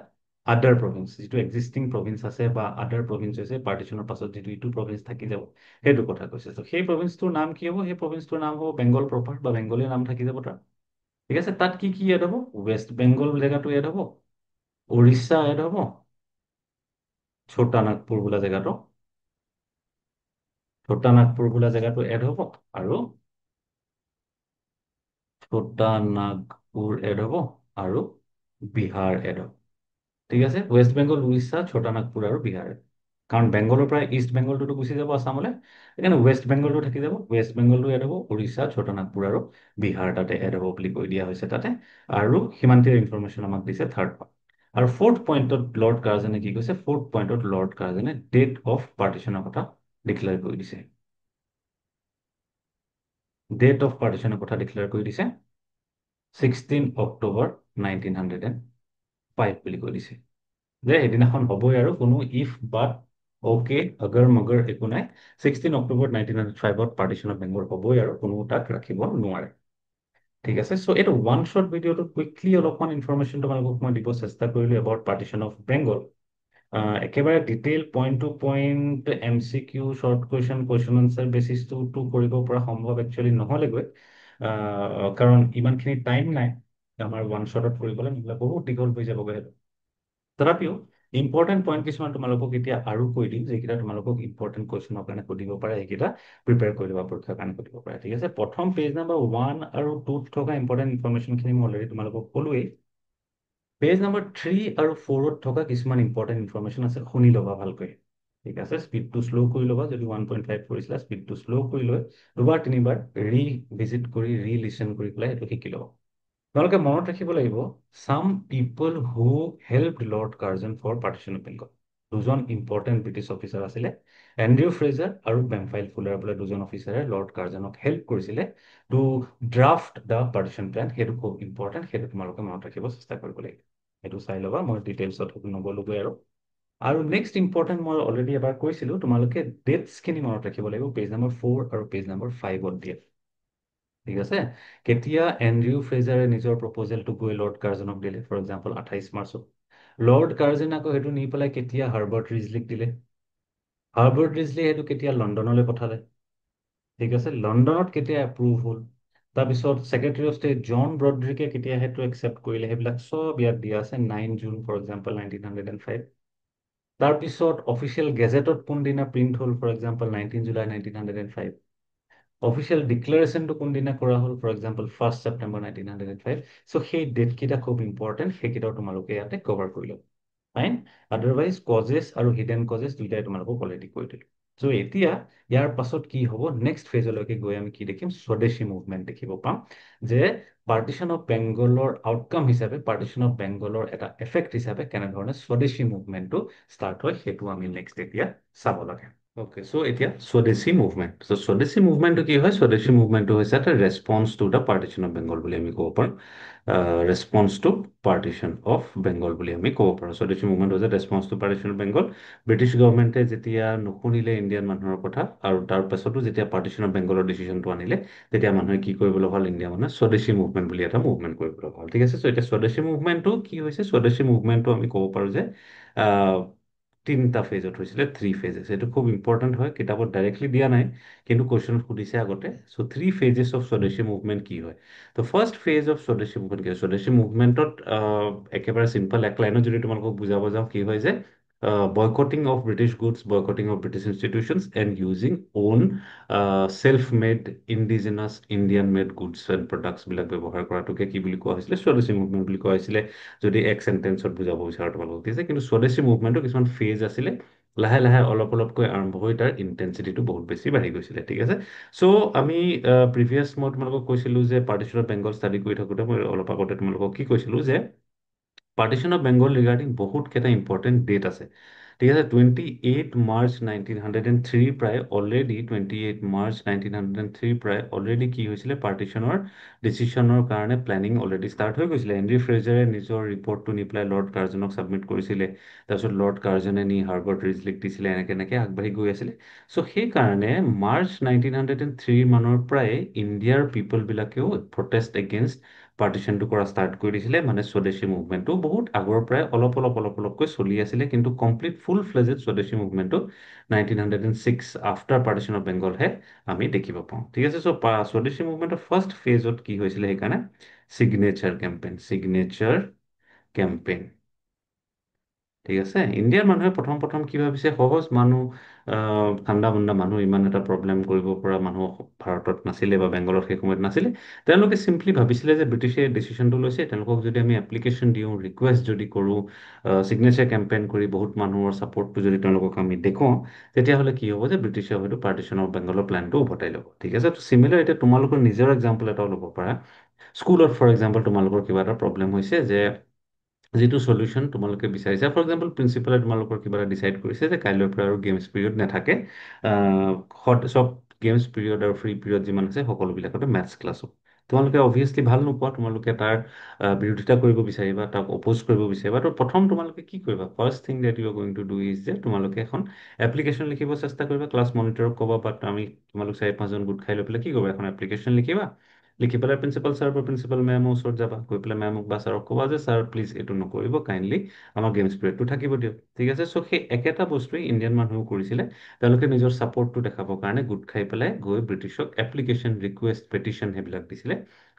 Speaker 1: আদাৰ প্ৰভিন্স, যিটো এক্সিষ্টিং প্ৰভিন্স আছে বা আদাৰ প্ৰভিন্স হৈছে পাৰ্টিশ্যনৰ পাছত যিটো ইটো প্ৰভিন্স থাকি যাব, সেইটো কথা কৈছে। ত' সেই প্ৰভিন্সটোৰ নাম কি হ'ব? সেই প্ৰভিন্সটোৰ নাম হ'ব বেংগল প্ৰপাৰ বা বেংগলী নাম থাকি যাব তাৰ। ঠিক আছে। তাত কি কি এড হ'ব? ৱেষ্ট বেংগল জেগাটো এড হ'ব, উৰিষ্যা এড হ'ব, ছোটা নাগপুৰ বোলা জেগাটো, এড হ'ব, আৰু ছোটা নাগপুৰ এড হ'ব, আৰু বিহাৰ এড হ'ব। ঠিক আছে। ৱেষ্ট বেংগল, উৰিষ্যা, ছোটা নাগপুৰ আৰু বিহাৰ। কাৰণ বেংগলৰ পৰা ইষ্ট বেংগলটোতো গুচি যাব আছামলৈ, সেইকাৰণে ৱেষ্ট বেংগলটো থাকি যাব। ৱেষ্ট বেংগলটো এড হ'ব, উৰিষ্যা, ছোটা নাগপুৰ আৰু বিহাৰ তাতে এড হ'ব বুলি কৈ দিয়া হৈছে তাতে। আৰু সিমানটোৱে ইনফৰমেশ্যন আমাক দিছে থাৰ্ড পইণ্ট। আৰু ফ'ৰ্থ পইণ্টত লৰ্ড কাৰ্জনে কি কৈছে? ফ'ৰ্থ পইণ্টত লৰ্ড কাৰ্জনে ডেট অফ পাৰ্টিশ্যনৰ কথা ডিক্লেয়াৰ কৰি দিছে। ডেট অফ পাৰ্টিশ্যনৰ কথা ডিক্লেয়াৰ কৰি দিছে 16 অক্টোবৰ 1905 বুলি কৈ দিছে। যে সেইদিনাখন হ'বই আৰু কোনো ইফ বাট অ'কে আগৰ মগৰ একো নাই। 16 অক্টোবৰ 1905 পাৰ্টিশ্যন অফ বেংগল হ'বই আৰু কোনো তাক ৰাখিব নোৱাৰে। ঠিক আছে। চ' এইটো ওৱান শ্বৰ্ট ভিডিঅ'টো কুইকলি অলপমান ইনফৰমেশ্যন তোমালোকক মই দিব চেষ্টা কৰিলোঁ এবাউট পাৰ্টিশ্যন অফ বেংগল। একেবাৰে detail point to point MCQ short question answer বেচিছটো কৰিব পৰা সম্ভৱ একচুৱেলি নহ'লেগৈ, কাৰণ ইমানখিনি টাইম নাই আমাৰ ওৱান শ্বৰ্টত কৰিবলৈ, নহ'লে বহুত দীঘল হৈ যাবগৈ সেইটো। তথাপিও ইম্পৰ্টেণ্ট পইণ্ট কিছুমান তোমালোকক এতিয়া আৰু কৈ দিম, যিকেইটা তোমালোকক ইম্পৰ্টেণ্ট কুৱেশ্যনৰ কাৰণে সুধিব পাৰে, সেইকেইটা প্ৰিপেয়াৰ কৰি ল'বা পৰীক্ষাৰ কাৰণে সুধিব পাৰে। ঠিক আছে। প্ৰথম পেজ নম্বৰ 1 আৰু 2ত থকা ইম্পৰ্টেণ্ট ইনফৰমেশ্যনখিনি মই অলৰেডি তোমালোকক ক'লোৱেই। পেজ নম্বৰ 3 আৰু 4ত থকা কিছুমান ইম্পৰ্টেণ্ট ইনফৰমেশ্যন আছে, শুনি ল'বা ভালকৈ। ঠিক আছে, স্পীডটো শ্ল' কৰি ল'বা। যদি 1.5 কৰিছিলা, স্পীডটো শ্ল' কৰি লৈ দুবাৰ তিনিবাৰ ভিজিট কৰি লিচন কৰি পেলাই সেইটো শিকি ল'বা। তোমালোকে মনত ৰাখিব লাগিব, some people who help lord Curzon for partition of Bengal. দুজন ইম্পৰ্টেণ্ট ব্ৰিটিছ অফিচাৰ আছিলে, এণ্ড্ৰিউ ফ্ৰেজাৰ আৰু বেমফাইল ফুলাৰ বোলে দুজন অফিচাৰে লৰ্ড কাৰ্জনক হেল্প কৰিছিলে to draft the partition plan. সেইটো খুব ইম্পৰ্টেণ্ট, সেইটো তোমালোকে মনত ৰাখিব চেষ্টা কৰিব লাগিব। সেইটো চাই ল'বা, মই ডিটেইলছত সেইটো নগ'লোগৈ আৰু নেক্সট ইম্পৰ্টেণ্ট মই অলৰেডি এবাৰ কৈছিলোঁ, তোমালোকে ডেটছখিনি মনত ৰাখিব লাগিব, পেজ নম্বৰ 4 আৰু পেজ নম্বৰ 5 দিয়ে। ঠিক আছে, কেতিয়া এণ্ড্ৰিউ ফ্ৰেজাৰে নিজৰ প্ৰপ'জেলটো গৈ লৰ্ড কাৰ্জনক দিলে, ফৰ এক্সাম্পল 28 মাৰ্চত। লৰ্ড কাৰ্জন আকৌ সেইটো নি পেলাই কেতিয়া হাৰ্বাৰ্ট ৰিজলিক দিলে, হাৰ্বাৰ্ট ৰিজলি সেইটো কেতিয়া লণ্ডনলৈ পঠালে। ঠিক আছে, লণ্ডনত কেতিয়া এপ্ৰুভ হ'ল। তাৰপিছত ছেক্ৰেটাৰী অফ ষ্টেট জন ব্ৰড্ৰিকে কেতিয়া সেইটো একচেপ্ট কৰিলে, সেইবিলাক চব ইয়াত দিয়া আছে, 9 জুন ফৰ এক্সাম্পল 1905। তাৰপিছত অফিচিয়েল গেজেটত কোনদিনা প্ৰিণ্ট হ'ল, ফৰ এক্সাম্পল 19 জুলাই 1905। অফিচিয়েল ডিক্লেৰেশ্যনটো কোনদিনা কৰা হ'ল, ফৰ এক্সাম্পল 1 ছেপ্টেম্বৰ 1905। চ' সেই ডেটকেইটা খুব ইম্পৰ্টেণ্ট, সেইকেইটাও তোমালোকে ইয়াতে কভাৰ কৰি ল'ব। ফাইন। আদাৰৱাইজ কজেছ আৰু হিডেন কজেছ দুইটাই তোমালোকক অলৰেডি কৈ দিলোঁ। চ' এতিয়া ইয়াৰ পাছত কি হ'ব, নেক্সট ফেজলৈকে গৈ আমি কি দেখিম, স্বদেশী মুভমেণ্ট দেখিব পাম। যে পাৰ্টিশ্যন অফ বেংগলৰ আউটকাম হিচাপে, পাৰ্টিশ্যন অফ বেংগলৰ এটা এফেক্ট হিচাপে কেনেধৰণে স্বদেশী মুভমেণ্টটো ষ্টাৰ্ট হয়, সেইটো আমি নেক্সট এতিয়া চাব লাগে। অ'কে, চ' এতিয়া স্বদেশী মুভমেণ্ট। চ' স্বদেশী মুভমেণ্টটো কি হয়, স্বদেশী মুভমেণ্টটো হৈছে এটা response to the partition of Bengal বুলি আমি ক'ব পাৰোঁ। Response to partition of Bengal বুলি আমি ক'ব পাৰোঁ। স্বদেশী মুভমেণ্ট হৈছে response to partition of Bengal. British গভৰ্ণমেণ্টে যেতিয়া নুশুনিলে ইণ্ডিয়ান মানুহৰ কথা, আৰু তাৰ পাছতো যেতিয়া পাৰ্টিশ্যন অফ বেংগলৰ ডিচিশ্যনটো আনিলে, তেতিয়া মানুহে কি কৰিবলৈ ভাল, ইণ্ডিয়া মানুহে স্বদেশী মুভমেণ্ট বুলি এটা মুভমেণ্ট কৰিবলৈ ভাল। ঠিক আছে, চ' এতিয়া স্বদেশী মুভমেণ্টটো কি হৈছে, স্বদেশী মুভমেণ্টটো আমি ক'ব পাৰোঁ যে তিনিটা ফেজত হৈছিলে, 3 ফেজেছ। এইটো খুব ইম্পৰ্টেণ্ট হয়, কিতাপত ডাইৰেক্টলি দিয়া নাই, কিন্তু কুৱেশ্যনত সুধিছে আগতে। চ' 3 ফেজেছ অফ স্বদেশী মুভমেণ্ট কি হয়। ত' ফাৰ্ষ্ট ফেজ অফ স্বদেশী মুভমেণ্ট কি হয়, স্বদেশী মুভমেণ্টত একেবাৰে চিম্পল এক লাইনত যদি তোমালোকক বুজাব যাওঁ, কি হয় যে boycotting of British goods, boycotting of British institutions and using own self made indigenous Indian made goods and প্ৰডাক্টছবিলাক ব্যৱহাৰ কৰাটোকে কি বুলি কোৱা হৈছিলে, স্বদেশী মুভমেণ্ট বুলি কোৱা হৈছিলে। যদি এক চেণ্টেন্সত বুজাব বিচাৰোঁ তোমালোকক, ঠিক আছে। কিন্তু স্বদেশী মুভমেণ্টৰ কিছুমান ফেজ আছিলে, লাহে লাহে অলপ অলপকৈ আৰম্ভ হৈ তাৰ ইণ্টেনচিটিটো বহুত বেছি বাঢ়ি গৈছিলে। ঠিক আছে, চ' আমি প্ৰিভিয়াছ মই তোমালোকক কৈছিলোঁ যে পাৰ্টিশ্যন অফ বেংগল ষ্টাডি কৰি থাকোঁতে মই অলপ আগতে তোমালোকক কি কৈছিলোঁ যে পাৰ্টিশ্যন অফ বেংগল ৰিগাৰ্ডিং বহুত কেইটা ইম্পৰ্টেণ্ট ডেট আছে। ঠিক আছে, 28 মাৰ্চ 1903 প্ৰায় অলৰেডি, 28 মাৰ্চ 1903 প্ৰায় অলৰেডি কি হৈছিলে, পাৰ্টিশ্যনৰ ডিচিশ্যনৰ কাৰণে প্লেনিং অলৰেডি ষ্টাৰ্ট হৈ গৈছিলে। এণ্ড্ৰি ফ্ৰেজাৰে নিজৰ ৰিপৰ্টটো নি পেলাই লৰ্ড কাৰ্জনক ছাবমিট কৰিছিলে। তাৰপিছত লৰ্ড কাৰ্জনে নি হাৰ্বাৰ্ট ৰিজলিক দিছিলে, এনেকৈ এনেকৈ আগবাঢ়ি গৈ আছিলে। চ' সেইকাৰণে মাৰ্চ 1903 মানৰ পৰাই ইণ্ডিয়াৰ পিপলবিলাকেও প্ৰটেষ্ট এগেইনষ্ট পাৰ্টিশ্যনটো কৰা ষ্টাৰ্ট কৰি দিছিলে। মানে স্বদেশী মুভমেণ্টটো বহুত আগৰ পৰাই অলপকৈ চলি আছিলে, কিন্তু কমপ্লিট ফুল ফ্লেজেড স্বদেশী মুভমেণ্টটো 1906 আফটাৰ পাৰ্টিশ্যন অফ বেংগলহে আমি দেখিব পাওঁ। ঠিক আছে, চ' স্বদেশী মুভমেণ্টৰ ফাৰ্ষ্ট ফেজত কি হৈছিলে, সেইকাৰণে চিগনেচাৰ কেম্পেইন। ঠিক আছে, ইণ্ডিয়াৰ মানুহে প্ৰথম প্ৰথম কি ভাবিছে, সহজ মানুহ, ঠাণ্ডা মুণ্ডা মানুহ, ইমান এটা প্ৰব্লেম কৰিব পৰা মানুহ ভাৰতত নাছিলে বা বেংগলত সেই সময়ত নাছিলে। তেওঁলোকে চিম্পলি ভাবিছিলে যে ব্ৰিটিছে ডিচিশ্যনটো লৈছে, তেওঁলোকক যদি আমি এপ্লিকেশ্যন দিওঁ, ৰিকুৱেষ্ট যদি কৰোঁ, চিগনেচাৰ কেম্পেইন কৰি বহুত মানুহৰ ছাপৰ্টটো যদি তেওঁলোকক আমি দেখুৱাওঁ, তেতিয়াহ'লে কি হ'ব যে ব্ৰিটিছে হয়তো পাৰ্টিশ্যন অফ বেংগলৰ প্লেনটো উভতাই ল'ব। ঠিক আছে, চিমিলাৰ এতিয়া তোমালোকৰ নিজৰ এক্সাম্পল এটাও ল'ব পাৰা। স্কুলত ফৰ এক্সাম্পল তোমালোকৰ কিবা এটা প্ৰব্লেম হৈছে, যে যিটো চলিউশ্যন তোমালোকে বিচাৰিছা, ফৰ এক্সাম্পল প্ৰিন্সিপালে তোমালোকৰ কিবা এটা ডিচাইড কৰিছে যে কাইলৈৰ পৰা আৰু গেমছ পিৰিয়ড নাথাকে, চব গেমছ পিৰিয়ড আৰু ফ্ৰী পিৰিয়ড যিমান আছে সকলোবিলাকতে মেথছ ক্লাছ হ'ব। তোমালোকে অভিয়াছলি ভাল নোপোৱা, তোমালোকে তাৰ বিৰোধিতা কৰিব বিচাৰিবা, তাক অপ'জ কৰিব বিচাৰিবা। ত' প্ৰথম তোমালোকে কি কৰিবা, first thing that you are going to do is যে তোমালোকে এখন এপ্লিকেশ্যন লিখিব চেষ্টা কৰিবা, ক্লাছ মনিটৰক ক'বা, বাট আমি তোমালোক 4-5জন গোট খাই লৈ পেলাই কি কৰিবা, এখন এপ্লিকেশ্যন লিখিবা। লিখি পেলাই প্ৰিন্সিপাল ছাৰ বা প্ৰিন্সিপাল মেমৰ ওচৰত যাবা, গৈ পেলাই মেমক বা ছাৰক ক'বা যে ছাৰ প্লিজ এইটো নকৰিব, কাইণ্ডলি আমাৰ গেমছ পিৰিয়ডটো থাকিব দিয়ক। ঠিক আছে, চ' সেই একেটা বস্তুৱেই ইণ্ডিয়ান মানুহেও কৰিছিলে। তেওঁলোকে নিজৰ ছাপৰ্টটো দেখাবৰ কাৰণে গোট খাই পেলাই গৈ ব্ৰিটিছক এপ্লিকেশ্যন, ৰিকুৱেষ্ট, পেটিশ্যন সেইবিলাক দিছিলে,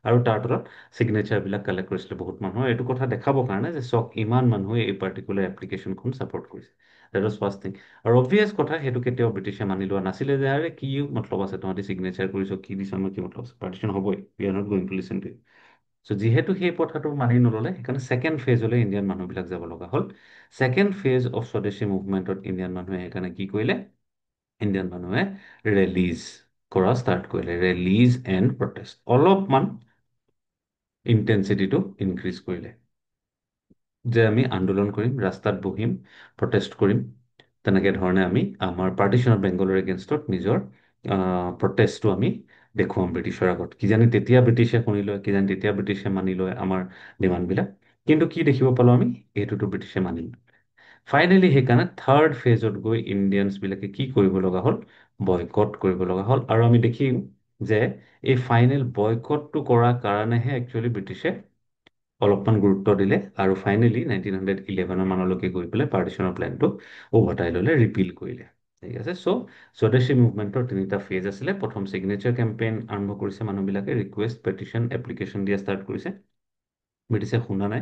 Speaker 1: আৰু তাৰ তলত চিগনেচাৰবিলাক কালেক্ট কৰিছিলে বহুত মানুহৰ, এইটো কথা দেখাবৰ কাৰণে যে চক ইমান মানুহে এই পাৰ্টিকুলাৰ এপ্লিকেশ্যনখন ছাপৰ্ট কৰিছে। That was first thing. আৰু অবভিয়াছ কথা, সেইটো কেতিয়াও ব্ৰিটিছে মানি লোৱা নাছিলে যে আৰে কি মতলব আছে, তহঁতি চিগনেচাৰ কৰিছ, কি দিছ, আমাৰ কি মতলব আছে, পাৰ্টিশ্যন হ'বই, we are not going to listen to it. So' যিহেতু সেই কথাটো মানি নল'লে সেইকাৰণে ছেকেণ্ড ফেজলৈ ইণ্ডিয়ান মানুহবিলাক যাব লগা হ'ল। ছেকেণ্ড ফেজ অফ স্বদেশী মুভমেণ্টত ইণ্ডিয়ান মানুহে সেইকাৰণে কি কৰিলে, ইণ্ডিয়ান মানুহে ৰেলিজ কৰা ষ্টাৰ্ট কৰিলে, ৰেলিজ এণ্ড প্ৰটেষ্ট, অলপমান ইণ্টেনচিটিটো ইনক্ৰিজ কৰিলে, যে আমি আন্দোলন কৰিম, ৰাস্তাত বহিম, প্ৰটেষ্ট কৰিম। তেনেকে ধৰণে আমি আমাৰ পাৰ্টিশ্যন অফ বেংগলৰ এগেইনষ্টত নিজৰ প্ৰটেষ্টটো আমি দেখুৱাম ব্ৰিটিছৰ আগত। কিজানি তেতিয়া ব্ৰিটিছে শুনি লয়, কিজানি তেতিয়া ব্ৰিটিছে মানি লয় আমাৰ ডিমাণ্ডবিলাক। কিন্তু কি দেখিব পালোঁ আমি, এইটোতো ব্ৰিটিছে মানি লয়। ফাইনেলি সেইকাৰণে থাৰ্ড ফেজত গৈ ইণ্ডিয়ানছবিলাকে কি কৰিব লগা হ'ল, বয়কট কৰিব লগা হ'ল। আৰু আমি দেখিম যে এই ফাইনেল বয়কটটো কৰাৰ কাৰণেহে একচুৱেলি ব্ৰিটিছে অলপমান গুৰুত্ব দিলে, আৰু ফাইনেলি 1911 মানলৈকে গৈ পেলাই পাৰ্টিশ্যনৰ প্লেনটো উভতাই ল'লে, ৰিপিল কৰিলে। ঠিক আছে। চ' স্বদেশী মুভমেণ্টৰ তিনিটা ফেজ আছিলে। প্ৰথম চিগনেচাৰ কেম্পেইন আৰম্ভ কৰিছে মানুহবিলাকে, ৰিকুৱেষ্ট, পেটিশ্যন, এপ্লিকেশ্যন দিয়া ষ্টাৰ্ট কৰিছে। ব্ৰিটিছে শুনা নাই,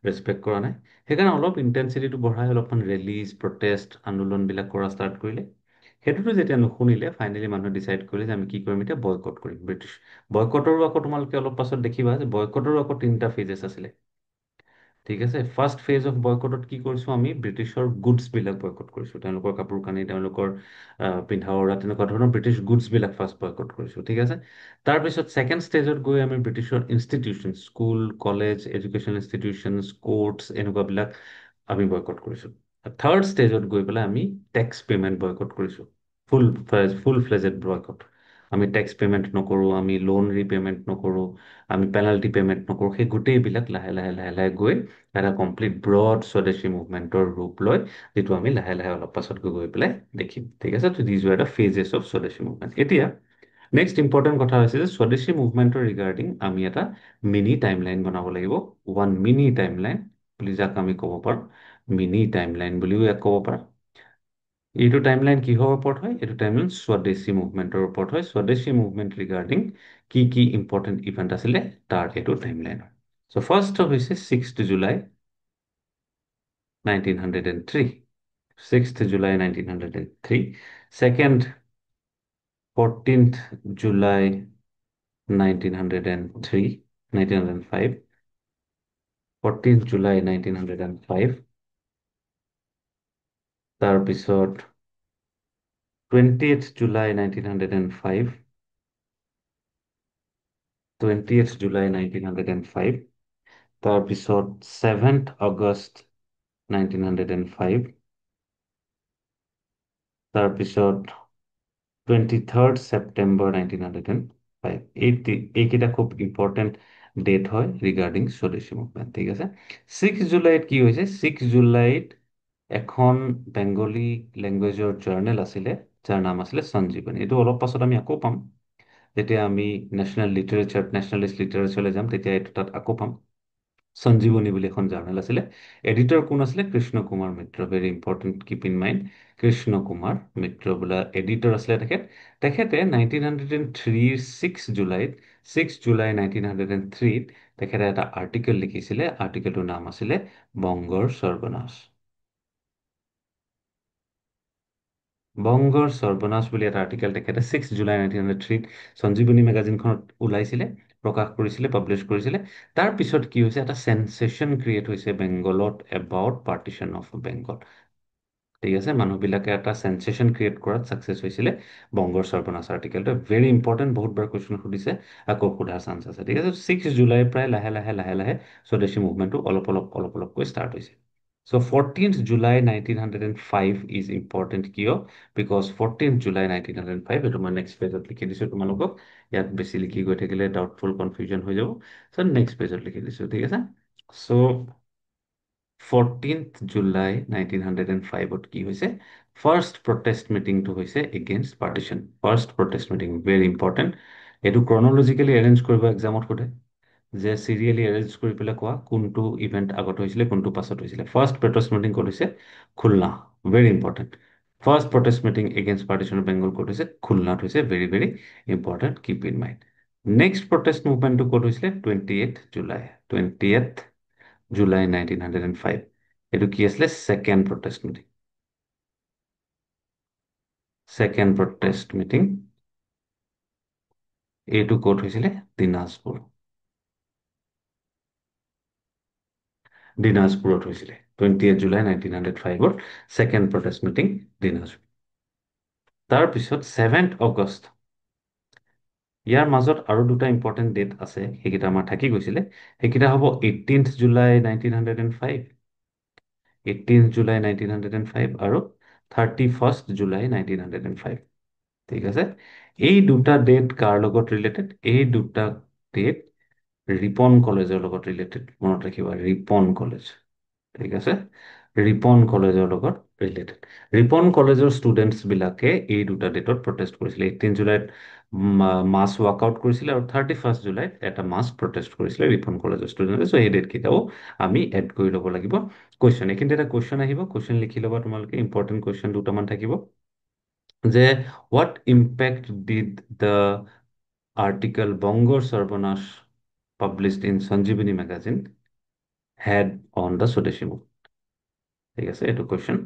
Speaker 1: ৰেচপেক্ট কৰা নাই। সেইকাৰণে অলপ ইণ্টেনচিটিটো বঢ়াই অলপমান ৰেলিজ, প্ৰটেষ্ট, আন্দোলনবিলাক কৰা ষ্টাৰ্ট কৰিলে। সেইটোতো যেতিয়া নুশুনিলে, ফাইনেলি মানুহে ডিচাইড কৰিলে যে আমি কি কৰিম এতিয়া, বয়কট কৰিম ব্ৰিটিছ। বয়কটৰো আকৌ তোমালোকে অলপ পাছত দেখিবা যে বয়কটৰো আকৌ তিনিটা ফেজেছ আছিলে। ঠিক আছে। ফাৰ্ষ্ট ফেজ অফ বয়কটত কি কৰিছোঁ আমি, ব্ৰিটিছৰ গুডছবিলাক বয়কট কৰিছোঁ, তেওঁলোকৰ কাপোৰ কানি, তেওঁলোকৰ পিন্ধা উৰা, তেনেকুৱা ধৰণৰ ব্ৰিটিছ গুডছবিলাক ফাৰ্ষ্ট বয়কট কৰিছোঁ। ঠিক আছে। তাৰপিছত ছেকেণ্ড ষ্টেজত গৈ আমি ব্ৰিটিছৰ institution, school, college, education institutions, courts, এনেকুৱাবিলাক আমি বয়কট কৰিছোঁ। থাৰ্ড ষ্টেজত গৈ পেলাই আমি টেক্স পে'মেণ্ট বয়কট কৰিছোঁ, ফুল ফ্লেজেড বয়কট। আমি টেক্স পে'মেণ্ট নকৰোঁ, আমি লোন ৰিপে'মেণ্ট নকৰোঁ, আমি পেনাল্টি পে'মেণ্ট নকৰোঁ। সেই গোটেইবিলাক লাহে লাহে লাহে লাহে গৈ এটা কমপ্লিট ব্ৰড স্বদেশী মুভমেণ্টৰ ৰূপ লয়, যিটো আমি লাহে লাহে অলপ পাছত গৈ গৈ পেলাই দেখিম। ঠিক আছে। তো these war the phases of স্বদেশী মুভমেণ্ট। এতিয়া নেক্সট ইম্পৰ্টেণ্ট কথা হৈছে যে স্বদেশী মুভমেণ্টৰ ৰিগাৰ্ডিং আমি এটা মিনি টাইমলাইন বনাব লাগিব। ওৱান মিনি টাইমলাইন বুলি যাক আমি ক'ব পাৰোঁ, মিনি টাইমলাইন বুলিও ইয়াক ক'ব পাৰোঁ। এইটো টাইমলাইন কিহৰ ওপৰত হয়, এইটো টাইমলাইন স্বদেশী মুভমেণ্টৰ ওপৰত হয়। স্বদেশী মুভমেণ্ট ৰিগাৰ্ডিং কি কি ইম্পৰ্টেণ্ট ইভেণ্ট আছিলে তাৰ এইটো টাইমলাইন হয়। চ' ফাৰ্ষ্ট হৈছে 6 July 1903, 6 July 1903। Second, 14th July 1903, 1905, 14th July 1905। তাৰপিছত 20th July 1905, 20th July 1905। তাৰপিছত 7th August 1905। তাৰপিছত 23rd September 1905। এইকেইটা খুব ইম্পৰ্টেণ্ট ডেট হয় ৰিগাৰ্ডিং স্বদেশী মুভমেণ্ট। ঠিক আছে। 6 জুলাইত কি হৈছে, 6 জুলাইত এখন বেংগলী লেংগুৱেজৰ জাৰ্নেল আছিলে, যাৰ নাম আছিলে সঞ্জীৱনী। এইটো অলপ পাছত আমি আকৌ পাম, যেতিয়া আমি নেশ্যনেলিষ্ট লিটাৰেচাৰলৈ যাম, তেতিয়া এইটো তাত আকৌ পাম। সঞ্জীৱনী বুলি এখন জাৰ্নেল আছিলে। এডিটৰ কোন আছিলে, Krishna Kumar Mitra. Very important, keep in mind, Krishna Kumar Mitra বোলা এডিটৰ আছিলে তেখেতে 1903 6 জুলাই 1903 তেখেতে এটা আৰ্টিকেল লিখিছিলে। আৰ্টিকেলটোৰ নাম আছিলে বংগৰ সৰ্বনাশ। বংগৰ সৰ্বনাশ বুলি এটা আৰ্টিকেল তেখেতে 6 জুলাই 1903 সঞ্জীৱনী মেগাজিনখনত ওলাইছিলে, প্ৰকাশ কৰিছিলে, পাব্লিছ কৰিছিলে। তাৰপিছত কি হৈছে, এটা চেনচেশ্যন ক্ৰিয়েট হৈছে বেংগলত এবাউট পাৰ্টিশ্যন অফ বেংগল। ঠিক আছে। মানুহবিলাকে এটা চেনচেশ্যন ক্ৰিয়েট কৰাত ছাকচেছ হৈছিলে বংগৰ সৰ্বনাশ আৰ্টিকেলটো। ভেৰি ইম্পৰ্টেণ্ট, বহুতবাৰ কুৱেশ্যন সুধিছে, আকৌ সোধাৰ চান্স আছে। ঠিক আছে। 6 জুলাই প্ৰায় লাহে লাহে লাহে লাহে স্বদেশী মুভমেণ্টটো অলপ অলপকৈ ষ্টাৰ্ট হৈছে। চ' 14th July 1905 ইজ ইম্পৰ্টেণ্ট কিয়, বিকজ 14th July 1905, এইটো মই নেক্সট পেজত লিখি দিছোঁ তোমালোকক। ইয়াত বেছি লিখি গৈ থাকিলে ডাউটফুল, কনফিউজন হৈ যাব। চ' নেক্সট পেজত লিখি দিছোঁ। ঠিক আছে। চ' 14th July 1905ত কি হৈছে, ফাৰ্ষ্ট প্ৰটেষ্ট মিটিংটো হৈছে against partition. First protest meeting, very important. এইটো ক্ৰনলজিকেলি এৰেঞ্জ কৰিব এক্সামত সোধে, যে চিৰিয়েলি এৰেঞ্জ কৰি পেলাই কোৱা কোনটো ইভেণ্ট আগত হৈছিলে, কোনটো পাছত হৈছিলে। ফাৰ্ষ্ট প্ৰটেষ্ট মিটিং ক'ত হৈছে, Khulna. Very important. First protest meeting against partition of Bengal ক'ত হৈছে, খুলনাত হৈছে। Very very important, keep in mind. Next protest মুভমেণ্টটো ক'ত হৈছিলে, 28 জুলাই, 28 জুলাই 1905। এইটো কি আছিলে, second protest meeting. Second protest meeting, এইটো ক'ত হৈছিলে, দিনাজপুৰ। দিনাজপুৰত হৈছিলে 28 July 1905 second protest meeting Dinajpur. তাৰপিছত 7 আগষ্ট, ইয়াৰ মাজত আৰু দুটা ইম্পৰ্টেণ্ট ডেট আছে, সেইকেইটা আমাৰ থাকি গৈছিলে। সেইকেইটা হ'ব 18 জুলাই 1905, 18 জুলাই 1905 আৰু 31 জুলাই 1905। ঠিক আছে। এই দুটা ডেট কাৰ লগত ৰিলেটেড? এই দুটা ডেট ৰিপন কলেজৰ লগত ৰিলেটেড। মনত ৰাখিবা, ৰিপন কলেজ। ঠিক আছে, ৰিপন কলেজৰ লগত ৰিলেটেড। ৰিপন কলেজৰ ষ্টুডেণ্টছ বিলাকে এই দুটা ডেটত প্ৰটেষ্ট কৰিছিলে। 18 জুলাইত মাছ ৱাকআউট কৰিছিলে আৰু 31 জুলাইত এটা মাছ প্ৰটেষ্ট কৰিছিলে ৰিপন কলেজৰ ষ্টুডেণ্টে। চ' সেই ডেট কেইটাও আমি এড কৰি ল'ব লাগিব কুৱেশ্যন। এইখিনিতে এটা কুৱেশ্যন আহিব, কুৱেশ্যন লিখি ল'বা তোমালোকে। ইম্পৰ্টেণ্ট কুৱেশ্যন দুটামান থাকিব যে what impact did the article বংগৰ সৰ্বনাশ published in Sanjivani magazine had on the Swadeshi move. ঠিক আছে, এইটো কুৱেশ্যন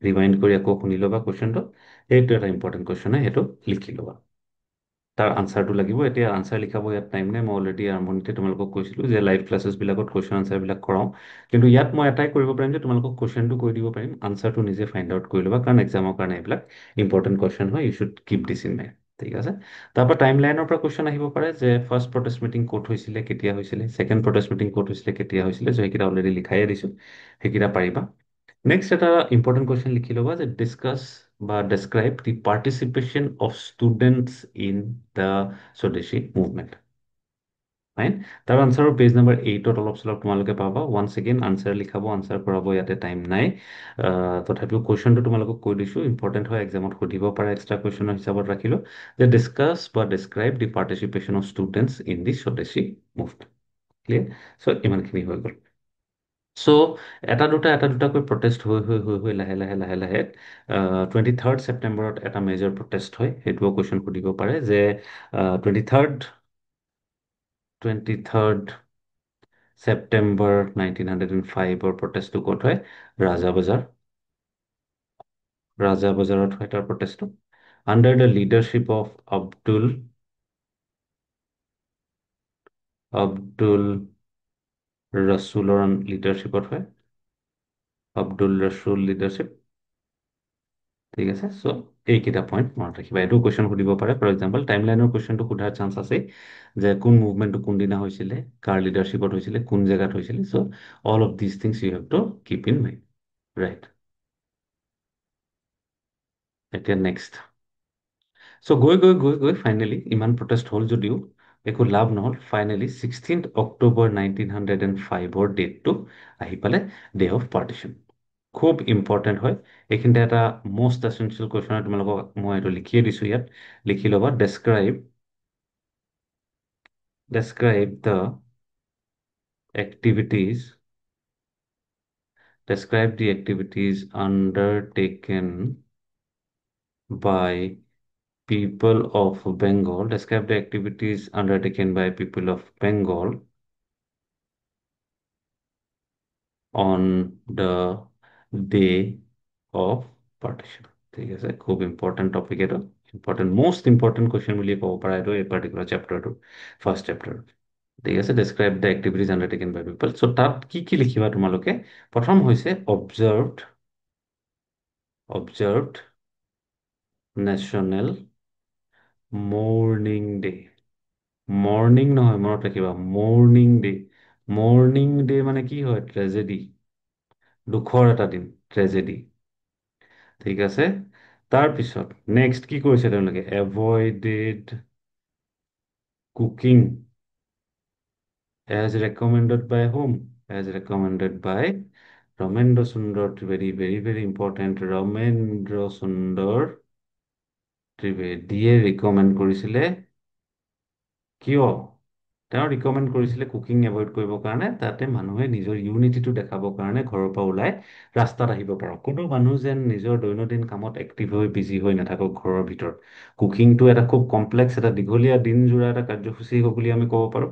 Speaker 1: ৰিমাইণ্ড কৰি আকৌ শুনি ল'বা কুৱেশ্যনটো। এইটো এটা ইম্পৰ্টেণ্ট কুৱেশ্যন হয়, সেইটো লিখি ল'বা। তাৰ আনচাৰটো লাগিব। এতিয়া আনচাৰ লিখাব ইয়াত টাইম নাই, মই অলৰেডি আৰম্ভণিতে তোমালোকক কৈছিলোঁ যে লাইভ ক্লাছেছবিলাকত কুৱেশ্যন আনচাৰবিলাক কৰাওঁ। কিন্তু ইয়াত মই এটাই কৰিব পাৰিম যে তোমালোকক কুৱেশ্যনটো কৈ দিব পাৰিম, আনচাৰটো নিজে ফাইণ্ড আউট কৰি ল'বা, কাৰণ এক্সামৰ কাৰণে এইবিলাক ইম্পৰ্টেণ্ট কুৱেশ্যন হয়। You should keep this in mind. ঠিক আছে। তাৰপৰা টাইম লাইনৰ পৰা কুৱেশ্যন আহিব পাৰে যে ফাৰ্ষ্ট প্ৰটেষ্ট মিটিং ক'ত হৈছিলে, কেতিয়া হৈছিলে, ছেকেণ্ড প্ৰটেষ্ট মিটিং ক'ত হৈছিলে, কেতিয়া হৈছিলে। চ' সেইকেইটা অলৰেডি লিখায়ে দিছোঁ, সেইকেইটা পাৰিবা। নেক্সট এটা ইম্পৰ্টেণ্ট কুৱেশ্যন লিখি ল'বা যে ডিছকাছ বা describe the participation of students in the স্বদেশী মুভমেণ্ট। ফাইন। তাৰ আনচাৰৰ পেজ নাম্বাৰ 8ত অলপ চলপ তোমালোকে পাবা। ওৱান্স এগেইন আনচাৰ লিখাব, আনচাৰ কৰাব, ইয়াতে টাইম নাই। তথাপিও কুৱেশ্যনটো তোমালোকক কৈ দিছোঁ, ইম্পৰ্টেণ্ট হয়, এক্সামত সুধিব পাৰে, এক্সট্ৰা কুৱেশ্যনৰ হিচাপত ৰাখিলোঁ যে ডিছকাছ বা describe the participation of students in the স্বদেশী মুভমেণ্ট। ক্লিয়াৰ? চ' ইমানখিনি হৈ গ'ল। চ' এটা দুটাকৈ প্ৰটেষ্ট হৈ লাহে লাহে 23 ছেপ্টেম্বৰত এটা মেজৰ প্ৰটেষ্ট হয়। সেইটোও কুৱেশ্যন সুধিব পাৰে যে টুৱেণ্টি থাৰ্ড ছেপ্টেম্বৰ 1905 প্ৰটেষ্টটো ক'ত হয়? ৰাজাবাজাৰ। ৰাজাবাজাৰত হয় তাৰ প্ৰটেষ্টটো। Under the leadership of Abdul ৰচুলৰ লিডাৰশ্বিপত হয়, আব্দুল ৰচুল লিডাৰশ্বিপ। ঠিক আছে। চ' এইকেইটা পইণ্ট মনত ৰাখিবা। এইটো কুৱেশ্যন সুধিব পাৰে। ফৰ এক্সাম্পল টাইম লাইনৰ কুৱেশ্যনটো সোধাৰ চান্স আছে যে কোন মুভমেণ্টটো কোনদিনা হৈছিলে, কাৰ লিডাৰশ্বিপত হৈছিলে, কোন জেগাত হৈছিলে। So' all of this things you have to keep in mind. Right. এতিয়া নেক্সট। চ' গৈ ফাইনেলি ইমান প্ৰটেষ্ট হ'ল যদিও একো লাভ নহ'ল। ফাইনেলি 16 অক্টোবৰ 1905 ডেটটো আহি পালে, ডে অফ পাৰ্টিশ্যন। খুব ইম্পৰ্টেণ্ট হয়। এইখিনিতে এটা মষ্ট এচেঞ্চিয়েল কুৱেশ্যন হয়, তোমালোকক মই এইটো লিখিয়ে দিছোঁ ইয়াত, লিখি ল'বা। Describe the activities undertaken by people of Bengal. Describe the activities undertaken by people of Bengal on the day of partition. ঠিক আছে, খুব ইম্পৰ্টেণ্ট টপিক এইটো, মোষ্ট ইম্পৰ্টেণ্ট কুৱেশ্যন বুলি ক'ব পাৰা এইটো, এই পাৰ্টিকুলাৰ চেপ্টাৰটো, ফাৰ্ষ্ট চেপ্টাৰ। ঠিক আছে, ডেছক্ৰাইব দ্য এক্টিভিটিজ আণ্ডাৰটেকেন বাই পিপল। চ' তাত কি লিখিবা তোমালোকে? প্ৰথম হৈছে observed national morning day. Morning নহয়, মনত ৰাখিবা, মৰ্ণিং ডে। মৰ্ণিং ডে মানে কি হয়? ট্ৰেজেডি, দুখৰ এটা দিন, ট্ৰেজেডি। ঠিক আছে। তাৰপিছত নেক্সট কি কৰিছে তেওঁলোকে? এভইডেড cooking as recommended by whom? As recommended by Ramendra Sundar Trivedi. Very, very important. Ramendra Sundar Trivediয়ে ৰিকমেণ্ড কৰিছিলে। কিয় তেওঁ ৰিকমেণ্ড কৰিছিলে কুকিং এভইড কৰিবৰ কাৰণে? তাতে মানুহে নিজৰ ইউনিটিটো দেখাবৰ কাৰণে ঘৰৰ পৰা ওলাই ৰাস্তাত আহিব পাৰক। কোনো মানুহ যেন নিজৰ দৈনন্দিন কামত এক্টিভ হৈ বিজি হৈ নাথাকক ঘৰৰ ভিতৰত। কুকিংটো এটা খুব কমপ্লেক্স, এটা দীঘলীয়া দিনজোৰা এটা কাৰ্যসূচী হ'ব বুলি আমি ক'ব পাৰোঁ।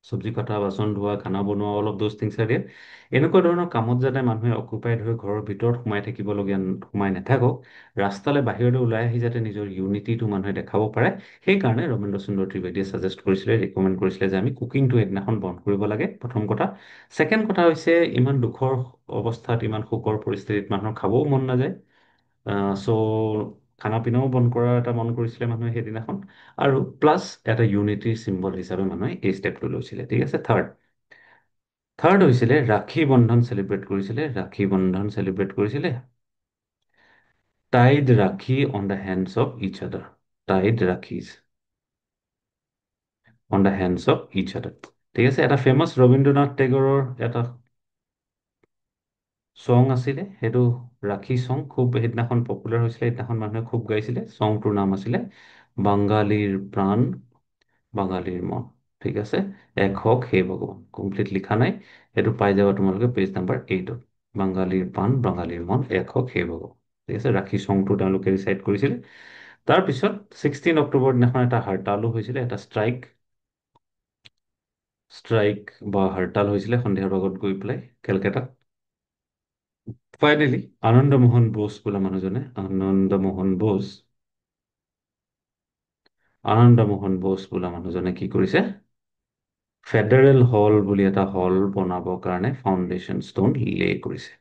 Speaker 1: চব্জি কটা, বাচন ধোৱা, খানা বনোৱা, all of those things are there. এনেকুৱা ধৰণৰ কামত যাতে মানুহে অকুপাইড হৈ ঘৰৰ ভিতৰত সোমাই থাকিবলগীয়া, সোমাই নাথাকক, ৰাস্তালৈ বাহিৰলৈ ওলাই আহি যাতে নিজৰ ইউনিটিটো মানুহে দেখাব পাৰে, সেইকাৰণে ৰবীন্দ্ৰ সুন্দৰ ত্ৰিবেদীয়ে ছাজেষ্ট কৰিছিলে, ৰিকমেণ্ড কৰিছিলে যে আমি কুকিংটো সেইদিনাখন বন্ধ কৰিব লাগে, প্ৰথম কথা। ছেকেণ্ড কথা হৈছে, ইমান দুখৰ অৱস্থাত, ইমান শোকৰ পৰিস্থিতিত মানুহৰ খাবও মন নাযায়। চ' খানা পিনাও বন্ধ কৰাৰ এটা মন কৰিছিলে মানুহে সেইদিনাখন। আৰু প্লাছ এটা ইউনিটিৰ চিম্বল হিচাপে মানুহে এই ষ্টেপটো লৈছিলে। ঠিক আছে। থাৰ্ড হৈছিলে ৰাখী বন্ধন চেলিব্ৰেট কৰিছিলে। ৰাখী বন্ধন চেলিব্ৰেট কৰিছিলে। Tied rakhi on the hands of each other. Tied rakhis on the hands of each other. ঠিক আছে। এটা ফেমাছ ৰবীন্দ্ৰনাথ টেগৰৰ এটা চং আছিলে, সেইটো ৰাখী চং, খুব সেইদিনাখন পপুলাৰ হৈছিলে, সেইদিনাখন মানুহে খুব গাইছিলে। চংটোৰ নাম আছিলে বাঙালীৰ প্ৰাণ বাঙালীৰ মন। ঠিক আছে। এক হওক হে ভগৱান, কমপ্লিট লিখা নাই, সেইটো পাই যাবা তোমালোকে পেজ নাম্বাৰ 8-ত। বাঙালীৰ প্ৰাণ বাঙালীৰ মন, এক হওক হে ভগৱান। ঠিক আছে। ৰাখী চংটো তেওঁলোকে ৰিচাইড কৰিছিলে। তাৰপিছত 16 অক্টোবৰ দিনাখন এটা হৰতালো হৈছিলে, এটা ষ্ট্ৰাইক বা হৰতাল হৈছিলে সন্ধিয়াৰ ভাগত গৈ পেলাই কেলকাতাত। ফাইনেলি আনন্দমোহন বোস বোলা মানুহজনে, আনন্দমোহন বোস বোলা মানুহজনে কি কৰিছে, ফেডাৰেল হল বুলি এটা হল বনাবৰ কাৰণে ফাউণ্ডেশ্যন ষ্টন লে কৰিছে।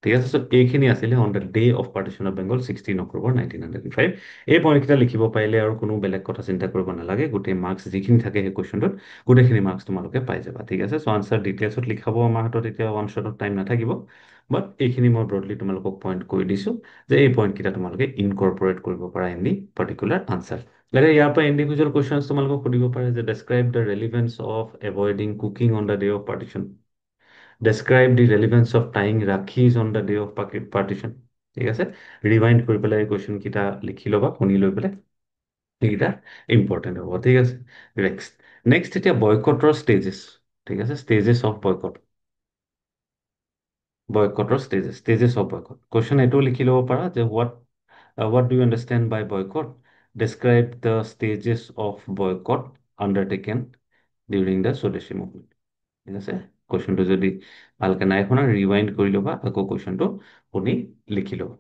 Speaker 1: ঠিক আছে। চ' এইখিনি আছিলে on the day of partition of Bengal, 16 October 1905। এই পইণ্টকেইটা লিখিব পাৰিলে আৰু কোনো বেলেগ কথা চিন্তা কৰিব নালাগে, গোটেই মাৰ্কছ যিখিনি থাকে সেই কুৱেশ্যনটোত, গোটেইখিনি মাৰ্কছ তোমালোকে পাই যাবা। ঠিক আছে। চ' আনচাৰ ডিটেইলছত লিখাব আমাৰ হাতত এতিয়া ওৱান শ্বটত টাইম নাথাকিব, বাট এইখিনি মই ব্ৰডলি তোমালোকক পইণ্ট কৰি দিছোঁ, যে এই পইণ্টকেইটা তোমালোকে ইনকৰ্পৰেট কৰিব পাৰা ইন দি পাৰ্টিকুলাৰ আনচাৰ। লাগে ইয়াৰ পৰা ইণ্ডিভিজুৱেল কুৱেশ্যনছ তোমালোকক সুধিব পাৰে যে describe the relevance of avoiding cooking on the day of partition, describe the relevance of tying rakhis on the day of partition। ঠিক আছে। ৰিৱাইণ্ড কৰি পেলাই কুৱেশ্যন কেইটা লিখি ল'বা, শুনি লৈ পেলাই, এইকেইটা ইম্পৰ্টেণ্ট হ'ব। ঠিক আছে। নেক্সট এতিয়া বয়কটৰ ষ্টেজেছ। ঠিক আছে। Stages of stages of boycott. Question এইটোও লিখি ল'ব পাৰা যে what do you understand by boycott? Describe the stages of boycott undertaken during the Swadeshi movement। ঠিক আছে। কুৱেশ্যনটো যদি ভালকে নাই শুনা, ৰিৱাইণ্ড কৰি ল'বা, আকৌ কুৱেশ্যনটো শুনি লিখি ল'বা।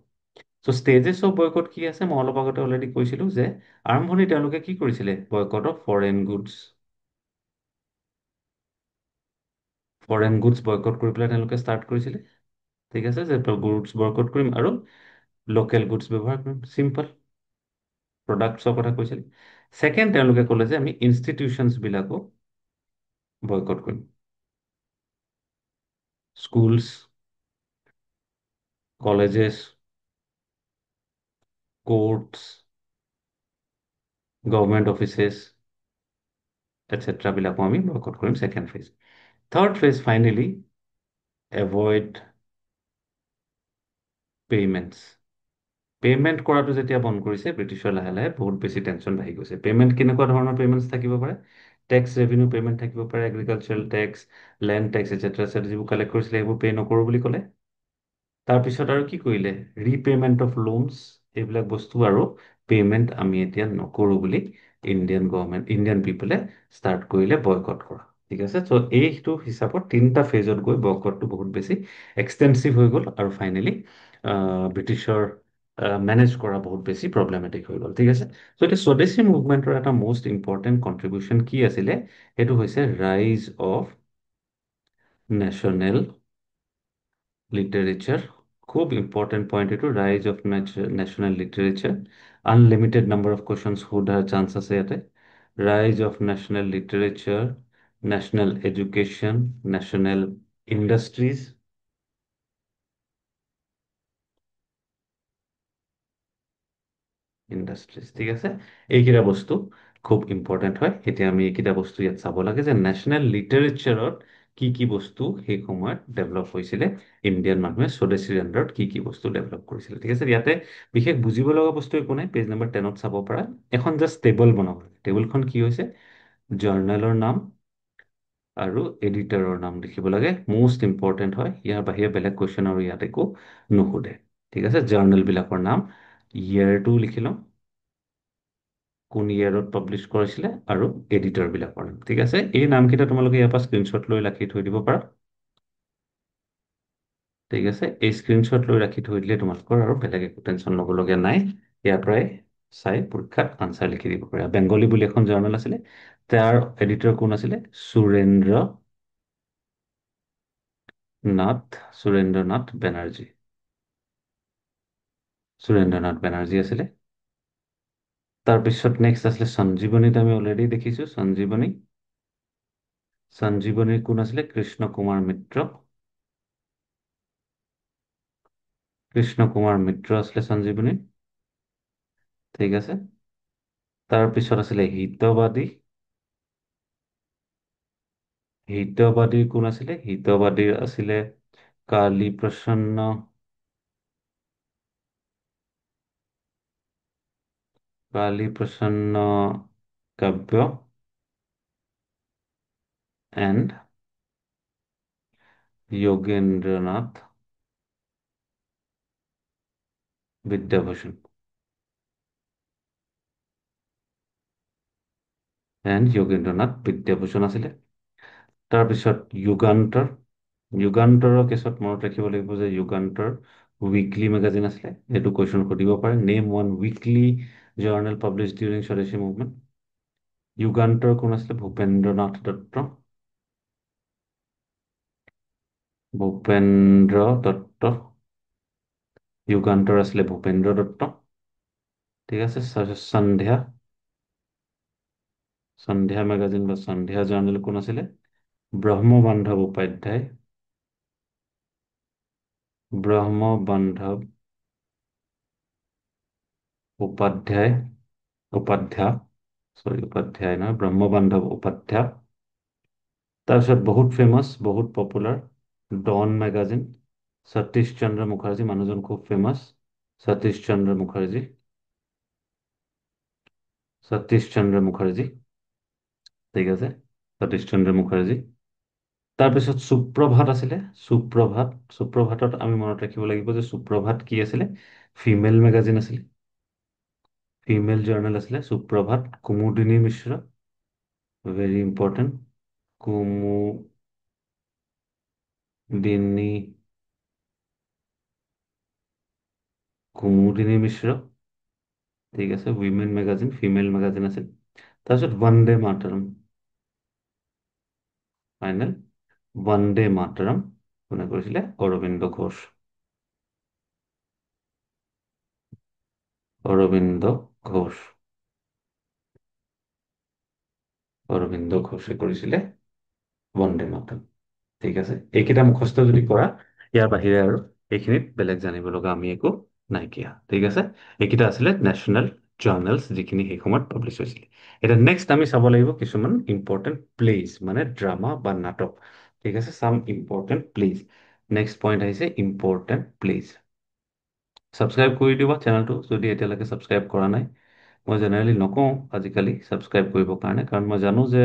Speaker 1: চ' ষ্টেজেছ অফ বয়কট কি আছে, মই অলপ আগতে অলৰেডি কৈছিলোঁ যে আৰম্ভণি তেওঁলোকে কি কৰিছিলে, boycott of foreign goods boycott কৰি পেলাই তেওঁলোকে ষ্টাৰ্ট কৰিছিলে। ঠিক আছে। যে গুডছ বয়কট কৰিম আৰু লোকেল গুডছ ব্যৱহাৰ কৰিম, চিম্পল প্ৰডাক্টছৰ কথা কৈছিলে। ছেকেণ্ড তেওঁলোকে ক'লে যে আমি ইনষ্টিটিউশ্যনছবিলাকো বয়কট কৰিম, স্কুলছ, কলেজেছ, কোৰ্টছ, গভৰ্ণমেণ্ট অফিচেছ, এটচেট্ৰাবিলাকো আমি বয়কট কৰিম, second phase. Third phase finally avoid payments. Payment কৰাটো যেতিয়া বন্ধ কৰিছে ব্ৰিটিছৰ, লাহে লাহে বহুত বেছি টেনশ্যন বাঢ়ি গৈছে। পে'মেণ্ট কেনেকুৱা ধৰণৰ পে'মেণ্টছ থাকিব পাৰে, টেক্স ৰেভিনিউ পে'মেণ্ট থাকিব পাৰে, agricultural tax, land tax, etcetera যিবোৰ কালেক্ট কৰিছিলে সেইবোৰ পে' নকৰোঁ বুলি ক'লে। তাৰপিছত আৰু কি কৰিলে, ৰিপে'মেণ্ট অফ লোনছ, এইবিলাক বস্তু আৰু পে'মেণ্ট আমি এতিয়া নকৰোঁ বুলি ইণ্ডিয়ান পিপলে ষ্টাৰ্ট কৰিলে বয়কট কৰা। ঠিক আছে। চ' এইটো হিচাপত তিনিটা ফেজত গৈ বয়কটটো বহুত বেছি এক্সটেনচিভ হৈ গ'ল, আৰু ফাইনেলি ব্ৰিটিছৰ মেনেজ কৰা বহুত বেছি প্ৰব্লেমেটিক হৈ গ'ল। ঠিক আছে। চ' এতিয়া স্বদেশী মুভমেণ্টৰ এটা মষ্ট ইম্পৰ্টেণ্ট কণ্ট্ৰিবিউশ্যন কি আছিলে, সেইটো হৈছে ৰাইজ অফ নেশ্যনেল লিটাৰেচাৰ। খুব ইম্পৰ্টেণ্ট পইণ্ট এইটো, rise of national literature. Unlimited number of কুৱেশ্যনছ সোধাৰ চান্স আছে ইয়াতে। Rise of national literature, national education, national industries, ঠিক আছে। এইকেইটা বস্তু খুব ইম্পৰ্টেণ্ট হয়। এতিয়া আমি এইকেইটা বস্তু ইয়াত চাব লাগে যে নেশ্যনেল লিটাৰেচাৰত কি কি বস্তু সেই সময়ত ডেভেলপ হৈছিলে, ইণ্ডিয়ান মানুহে স্বদেশীৰ আণ্ডাৰত কি কি বস্তু ডেভেলপ কৰিছিলে। ঠিক আছে। ইয়াতে বিশেষ বুজিব লগা বস্তু একো নাই, পেজ নম্বৰ 10-ত চাব পাৰা। এখন জাষ্ট টেবুল বনাব লাগে। টেবুলখন কি হৈছে, জাৰ্নেলৰ নাম আৰু এডিটাৰৰ নাম লিখিব লাগে, মষ্ট ইম্পৰ্টেণ্ট হয়। ইয়াৰ বাহিৰে বেলেগ কুৱেশ্যন আৰু ইয়াত একো নুসুধে। ঠিক আছে। জাৰ্নেলবিলাকৰ নাম, ইয়েৰটো লিখি লওঁ, কোন ইয়েৰত পাব্লিছ কৰিছিলে আৰু এডিটৰবিলাকৰ নাম। ঠিক আছে, এই নামকেইটা তোমালোকে ইয়াৰ পৰা স্ক্ৰীনশ্বট লৈ ৰাখি থৈ দিব পাৰা। ঠিক আছে, এই স্ক্ৰীনশ্বট লৈ ৰাখি থৈ দিলে তোমালোকৰ আৰু বেলেগ একো টেনশ্যন ল'বলগীয়া নাই। ইয়াৰ পৰাই চাই পৰীক্ষাত আনচাৰ লিখি দিব পাৰা। বেংগলী বুলি এখন জাৰ্নেল আছিলে, তাৰ এডিটৰ কোন আছিলে? সুৰেন্দ্ৰ নাথ বেনাৰ্জী। সুৰেন্দ্ৰ নাথ বেনাৰ্জী আছিলে। তাৰপিছত নেক্সট আছিলে সঞ্জীৱনীত, আমি অলৰেডি দেখিছোঁ সঞ্জীৱনী। সঞ্জীৱনীৰ কোন আছিলে? কৃষ্ণ কুমাৰ মিত্ৰ। কৃষ্ণ কুমাৰ মিত্ৰ আছিলে সঞ্জীৱনী। ঠিক আছে, তাৰপিছত আছিলে হিতবাদী। হিতবাদীৰ কোন আছিলে? হিতবাদীৰ আছিলে কালী প্ৰসন্ন। কালী প্ৰসন্ন কাব্য এণ্ড যোগেন্দ্ৰনাথ বিদ্যাভূষণ। আছিলে। তাৰপিছত যুগান্তৰ। যুগান্তৰৰ কেছত মনত ৰাখিব লাগিব যে যুগান্তৰ উইকলি মেগাজিন আছিলে। এইটো কুৱেশ্যন সুধিব পাৰে, name one weekly journal publish during স্বদেশী মুভমেণ্ট। যুগান্তৰ কোন আছিলে? ভূপেন্দ্ৰ নাথ দত্ত। ভূপেন্দ্ৰ দত্ত। যুগান্তৰ আছিলে ভূপেন্দ্ৰ দত্ত। ঠিক আছে, সন্ধ্যা। সন্ধ্যা মেগাজিন বা সন্ধ্যা জাৰ্নেল কোন আছিলে? ব্ৰহ্মবান্ধৱ উপাধ্যায়। ব্ৰহ্মবান্ধৱ উপাধ্যায়। উপাধ্যায়, উপাধ্যায় নহয়, ব্ৰহ্মবান্ধৱ উপাধ্যায়। তাৰপিছত বহুত ফেমাছ, বহুত পপুলাৰ ডন মেগাজিন। সতীশ চন্দ্ৰ মুখাৰ্জী, মানুহজন খুব ফেমাছ। সতীশ চন্দ্ৰ মুখাৰ্জী। সতীশ চন্দ্ৰ মুখাৰ্জী। ঠিক আছে, সতীশ চন্দ্ৰ মুখাৰ্জী। তাৰপিছত সুপ্ৰভাত আছিলে। সুপ্ৰভাতত আমি মনত ৰাখিব লাগিব যে সুপ্ৰভাত কি আছিলে? ফিমেল মেগাজিন আছিলে। ফিমেল জাৰ্নেল আছিলে সুপ্ৰভাত। কুমুদিনী মিশ্ৰ, ভেৰি ইম্পৰ্টেণ্ট। কুমুদিনী কুমুদিনী মিশ্ৰ। ঠিক আছে, উইমেন মেগাজিন, ফিমেল মেগাজিন আছিল। তাৰপিছত বন্দে মাতৰম। ফাইনেল, বন্দে মাতৰম কোনে কৰিছিলে? অৰবিন্দ ঘোষ। অৰবিন্দ ঘোষ। অৰবিন্দ ঘোষে কৰিছিলে বন্দে মাতৰম। ঠিক আছে, এইকেইটা মুখস্থ যদি কৰা, ইয়াৰ বাহিৰে আৰু এইখিনিত বেলেগ জানিব লগা আমি একো নাইকিয়া। ঠিক আছে, এইকেইটা আছিলে নেশ্যনেল জাৰ্নেলছ যিখিনি সেই সময়ত পাব্লিছ হৈছিলে। এতিয়া নেক্সট আমি চাব লাগিব কিছুমান ইম্পৰ্টেণ্ট প্লেচ, মানে ড্ৰামা বা নাটক। ঠিক আছে, চাম ইম্পৰ্টেণ্ট প্লেচ। নেক্সট পইণ্ট আহিছে ইম্পৰ্টেণ্ট প্লেচ। ছাবস্ক্ৰাইব কৰি দিবা চেনেলটো যদি এতিয়ালৈকে ছাবস্ক্ৰাইব কৰা নাই। মই জেনেৰেলি নকওঁ আজিকালি ছাবস্ক্ৰাইব কৰিবৰ কাৰণে, কাৰণ মই জানো যে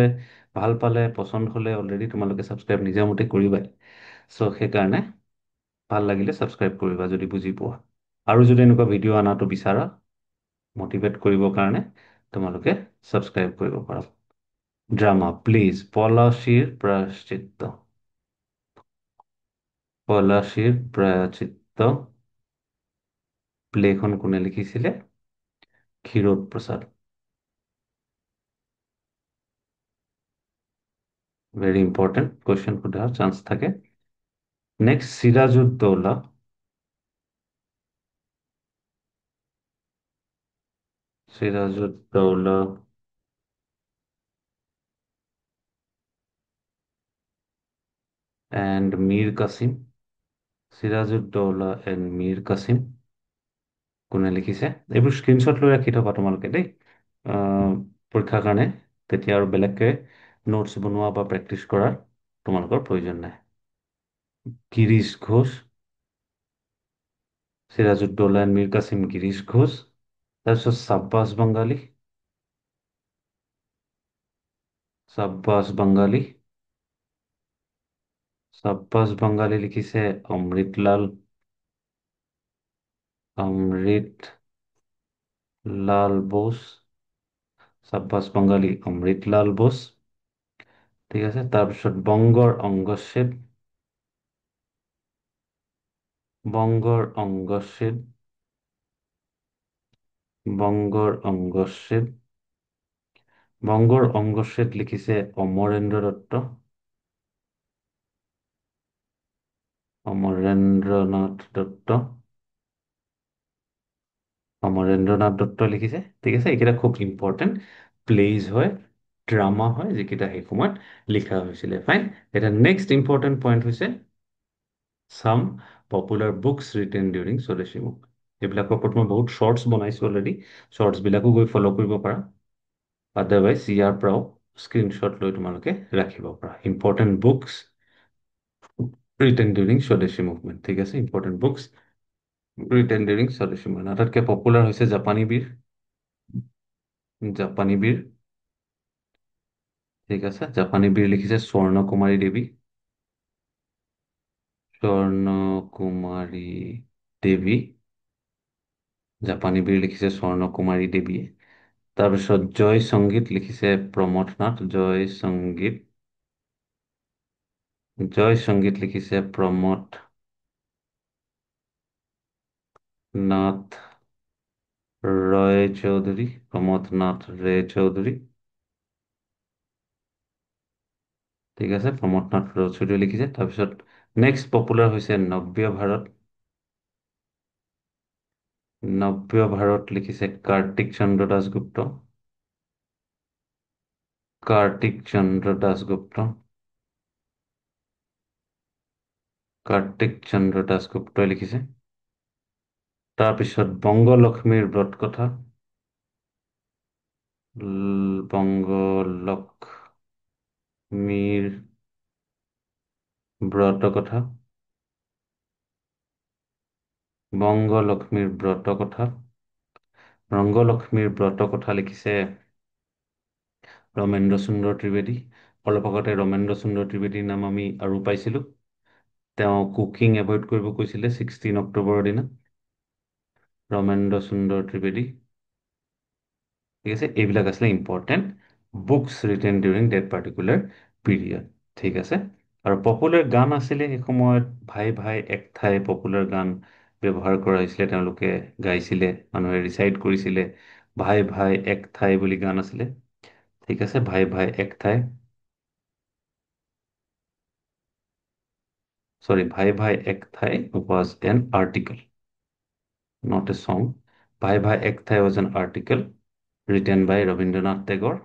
Speaker 1: ভাল পালে, পচন্দ হ'লে অলৰেডি তোমালোকে ছাবস্ক্ৰাইব নিজৰ মতে কৰিবাই। চ' সেইকাৰণে ভাল লাগিলে ছাবস্ক্ৰাইব কৰিবা যদি বুজি পোৱা। আৰু যদি এনেকুৱা ভিডিঅ' অনাটো বিচাৰা, মটিভেট কৰিবৰ কাৰণে, তোমালোকে ছাবস্ক্ৰাইব কৰিব পাৰা। Drama please, পলাশীৰ প্ৰায়শ্চিত্ত। পলাশীৰ প্ৰায়শ্চিত্ত প্লেখন কোনে লিখিছিলে? Kshirode Prasad. Very important, question সোধাৰ চান্স থাকে। Next Sirajuddaula. Sirajuddaula and Mir Kasim. Sirajuddaula and Mir Kasim কোনে লিখিছে? এইবোৰ স্ক্ৰীনশ্বট লৈ ৰাখি থবা তোমালোকে দেই, পৰীক্ষাৰ কাৰণে। তেতিয়া আৰু বেলেগকৈ নোটছ বনোৱা বা প্ৰেক্টিছ কৰাৰ তোমালোকৰ প্ৰয়োজন নাই। গিৰীশ ঘোষ। চিৰাজউদ্দৌলা এণ্ড মীৰ কাছিম, গিৰীশ ঘোষ। তাৰপিছত চাব্বাছ বাংগালী। চাব্বাছ বাংগালী। চাব্বাছ বাংগালী লিখিছে অমৃতলাল। অমৃত লাল বোস। সাব্বাস বাঙালি অমৃতলাল বোস। ঠিক আছে, তাৰপিছত বংগৰ অংগচ্ছেদ, বংগৰ অংগচ্ছেদ, বংগৰ অংগচ্ছেদ, বংগৰ অংগচ্ছেদ লিখিছে অমৰেন্দ্ৰ দত্ত, অমৰেন্দ্ৰনাথ দত্ত, অমৰেন্দ্ৰনাথ দত্ত লিখিছে। ঠিক আছে, এইকেইটা খুব ইম্পৰ্টেণ্ট প্লেজ হয়, ড্ৰামা হয়, যিকেইটা সেই সময়ত লিখা হৈছিলে। ফাইন। এটা নেক্সট ইম্পৰ্টেণ্ট পইণ্ট হৈছে চাম পপুলাৰ বুকছ ৰিটেন ডিউৰিং স্বদেশী মুভ। এইবিলাকৰ ওপৰত মই বহুত শ্বৰ্টছ বনাইছোঁ অলৰেডি, শ্বৰ্টছবিলাকো গৈ ফ'ল' কৰিব পাৰা। আদাৰৱাইজ ইয়াৰ পৰাও স্ক্ৰীনশ্বট লৈ তোমালোকে ৰাখিব পাৰা। ইম্পৰ্টেণ্ট বুকছ ৰিটেন ডিউৰিং স্বদেশী মুভমেণ্ট। ঠিক আছে, ইম্পৰ্টেণ্ট বুকছ ৰিটেন ডিউৰিং স্বদেশী মুভমেণ্ট। আটাইতকৈ পপুলাৰ হৈছে জাপানী বীৰ, জাপানী বীৰ। ঠিক আছে, জাপানী বীৰ লিখিছে স্বৰ্ণ কুমাৰী দেৱী, স্বৰ্ণ কুমাৰী দেৱী। জাপানী বীৰ লিখিছে স্বৰ্ণ কুমাৰী দেৱীয়ে। তাৰপিছত জয় সংগীত লিখিছে প্ৰমথ নাথ, জয় সংগীত, জয় সংগীত লিখিছে প্ৰমথ নাথ ৰয় চৌধুৰী, প্ৰমথ নাথ ৰে চৌধুৰী। ঠিক আছে, প্ৰমথ নাথ ৰে চৌধুৰী লিখিছে। তাৰপিছত নেক্সট পপুলাৰ হৈছে নব্য ভাৰত, নব্য ভাৰত লিখিছে কাৰ্তিক চন্দ্ৰ দাসগুপ্ত, কাৰ্তিক চন্দ্ৰ দাসগুপ্ত, কাৰ্তিক চন্দ্ৰ দাসগুপ্তই লিখিছে। তাৰপিছত বংগলক্ষ্মীৰ ব্ৰত কথা, বংগলক্ষ্মীৰ ব্ৰত কথা, বংগলক্ষ্মীৰ ব্ৰত কথা, ৰংগলক্ষ্মীৰ ব্ৰত কথা লিখিছে ৰমেন্দ্ৰ সুন্দৰ ত্ৰিবেদী। অলপ আগতে ৰমেন্দ্ৰ সুন্দৰ ত্ৰিবেদীৰ নাম আমি আৰু পাইছিলোঁ। তেওঁ কুকিং এভইড কৰিব কৈছিলে 16 অক্টোবৰৰ দিনা, ৰমেন্দ্ৰ সুন্দৰ ত্ৰিবেদী। ঠিক আছে, এইবিলাক আছিলে important books written during that particular period. ঠিক আছে, আৰু পপুলাৰ গান আছিলে সেই সময়ত ভাই ভাই এক ঠাই পপুলাৰ গান ব্যৱহাৰ কৰা হৈছিলে, তেওঁলোকে গাইছিলে, মানুহে ৰিচাইড কৰিছিলে। ভাই ভাই এক ঠাই বুলি গান আছিলে। ঠিক আছে, ভাই ভাই এক ঠাই, sorry, ভাই ভাই এক ঠাই was an article, not a song. ভাই ভাই এক ঠাই was an article written by Rabindranath Tagore.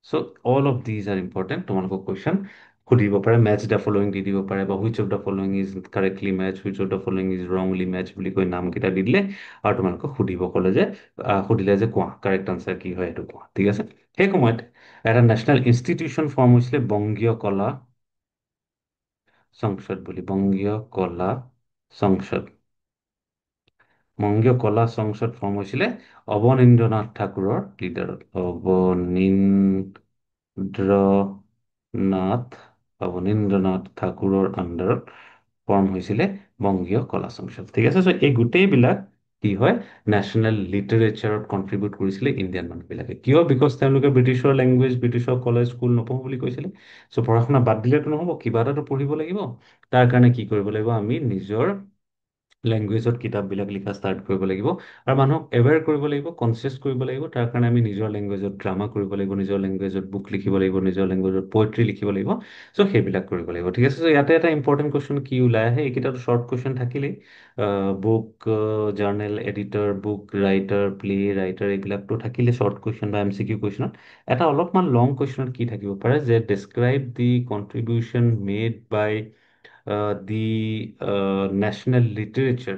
Speaker 1: So all of these are important. তোমালোকক কুৱেশ্যন সুধিব পাৰে, মেচ দ্য ফলোয়িং দি দিব পাৰে, বা which of the following is correctly match, which of the following is ৰংলি match বুলি কৈ নামকেইটা দি দিলে, আৰু তোমালোকক সুধিব ক'লে যে সুধিলে যে কোৱা কাৰেক্ট আনচাৰ কি হয় সেইটো কোৱা। ঠিক আছে, সেই সময়ত এটা নেশ্যনেল ইনষ্টিটিউশ্যন ফৰ্ম হৈছিলে বংগীয় কলা সংসদ বুলি, বংগীয় কলা সংসদ। বংগীয় কলা সংসদ ফৰ্ম হৈছিলে অৱনীন্দ্ৰনাথ ঠাকুৰৰ লিডাৰত, অৱনীন্দ্ৰনাথ অৱনীন্দ্ৰনাথ ঠাকুৰৰ আণ্ডাৰত ফৰ্ম হৈছিলে বংগীয় কলা সংসদ। ঠিক আছে, চ' এই গোটেইবিলাক কি হয়, নেশ্যনেল লিটাৰেচাৰত কণ্ট্ৰিবিউট কৰিছিলে ইণ্ডিয়ান মানুহবিলাকে। কিয়? বিকজ তেওঁলোকে ব্ৰিটিছৰ লেংগুৱেজ, ব্ৰিটিছৰ কলেজ স্কুল নপঢ়ো বুলি কৈছিলে। চ' পঢ়া শুনা বাদ দিলেতো নহ'ব, কিবা এটাতো পঢ়িব লাগিব। তাৰ কাৰণে কি কৰিব লাগিব, আমি নিজৰ লেংগুৱেজত কিতাপবিলাক লিখা ষ্টাৰ্ট কৰিব লাগিব, আৰু মানুহক এৱেৰ কৰিব লাগিব, কনচিয়াছ কৰিব লাগিব। তাৰ কাৰণে আমি নিজৰ লেংগুৱেজত ড্ৰামা কৰিব লাগিব, নিজৰ লেংগুৱেজত বুক লিখিব লাগিব, নিজৰ লেংগুৱেজত পয়েট্ৰি লিখিব লাগিব। চ' সেইবিলাক কৰিব লাগিব। ঠিক আছে, চ' ইয়াতে এটা ইম্পৰ্টেণ্ট কুৱেশ্যন কি ওলাই আহে, এইকেইটাতো শ্বৰ্ট কুৱেশ্যন থাকিলেই, book journal editor, book writer, play writer, এইবিলাকতো থাকিলে শ্বৰ্ট কুৱেশ্যন বা MCQ কুৱেশ্যনত। এটা অলপমান লং কুৱেশ্যনত কি থাকিব পাৰে, যে describe the contribution made by the national literature,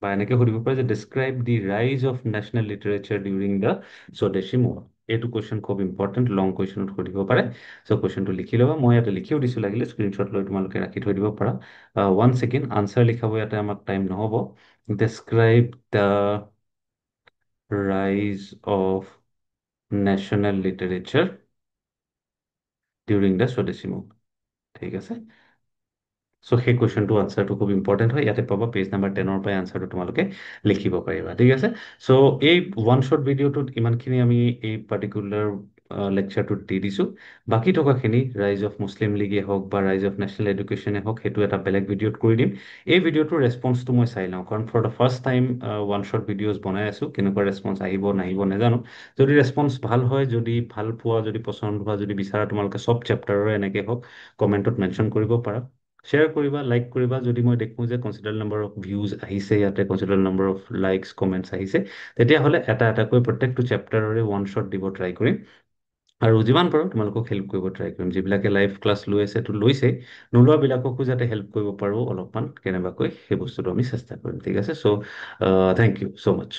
Speaker 1: বা এনেকে সুধিব পাৰে যে describe the rise of national literature during the Swadeshi move. এইটো কুৱেশ্যন খুব ইম্পৰ্টেণ্ট, লং কুৱেশ্যনত সুধিব পাৰে। চ' কুৱেশ্যনটো লিখি ল'বা, মই ইয়াতে লিখিও দিছোঁ, লাগিলে স্ক্ৰীনশ্বট লৈ তোমালোকে ৰাখি থৈ দিব পাৰা। 1 ছেকেণ্ড, আনচাৰ লিখাব ইয়াতে আমাক টাইম নহ'ব। ডেছক্ৰাইব দ্য ৰাইজ of national literature during the Swadeshi move. ঠিক আছে, চ' সেই কুৱেশ্যনটো আনচাৰটো খুব ইম্পৰ্টেণ্ট হয়, ইয়াতে পাবা পেজ নাম্বাৰ 10 পৰাই আনচাৰটো তোমালোকে লিখিব পাৰিবা, ঠিক আছে। চ' এই ওৱান শ্বৰ্ট ভিডিঅ'টোত ইমানখিনি আমি এই পাৰ্টিকুলাৰ লেকচাৰটোত দি দিছোঁ। বাকী থকাখিনি ৰাইজ অফ মুছলিম লীগে হওক বা ৰাইজ অফ নেশ্যনেল এডুকেশ্যনে হওক, সেইটো এটা বেলেগ ভিডিঅ'ত কৰি দিম। এই ভিডিঅ'টোৰ ৰেচপন্সটো মই চাই লওঁ, কাৰণ for the first time one short videos বনাই আছোঁ, কেনেকুৱা ৰেচপন্স আহিব নাহিব নাজানো। যদি ৰেচপন্স ভাল হয়, যদি ভাল পোৱা, যদি পচন্দ হোৱা, যদি বিচাৰা তোমালোকে চব চেপ্টাৰৰে এনেকৈ হওক কমেণ্টত মেনশ্যন কৰিব পাৰা। শ্বেয়াৰ কৰিবা, লাইক কৰিবা। যদি মই দেখোঁ যে কনচিডাৰেবল নাম্বাৰ অফ ভিউজ আহিছে, ইয়াতে কনচিডাৰেবল নাম্বাৰ অফ লাইকছ কমেণ্টছ আহিছে, তেতিয়াহ'লে এটা এটাকৈ প্ৰত্যেকটো চেপ্টাৰৰে ওৱান শ্বট দিব ট্ৰাই কৰিম। আৰু যিমান পাৰোঁ তোমালোকক হেল্প কৰিব ট্ৰাই কৰিম। যিবিলাকে লাইভ ক্লাছ লৈ আছে তো লৈছেই, নোলোৱাবিলাককো যাতে হেল্প কৰিব পাৰোঁ অলপমান কেনেবাকৈ, সেই বস্তুটো আমি চেষ্টা কৰিম, ঠিক আছে। চ' থেংক ইউ ছ' মাছ।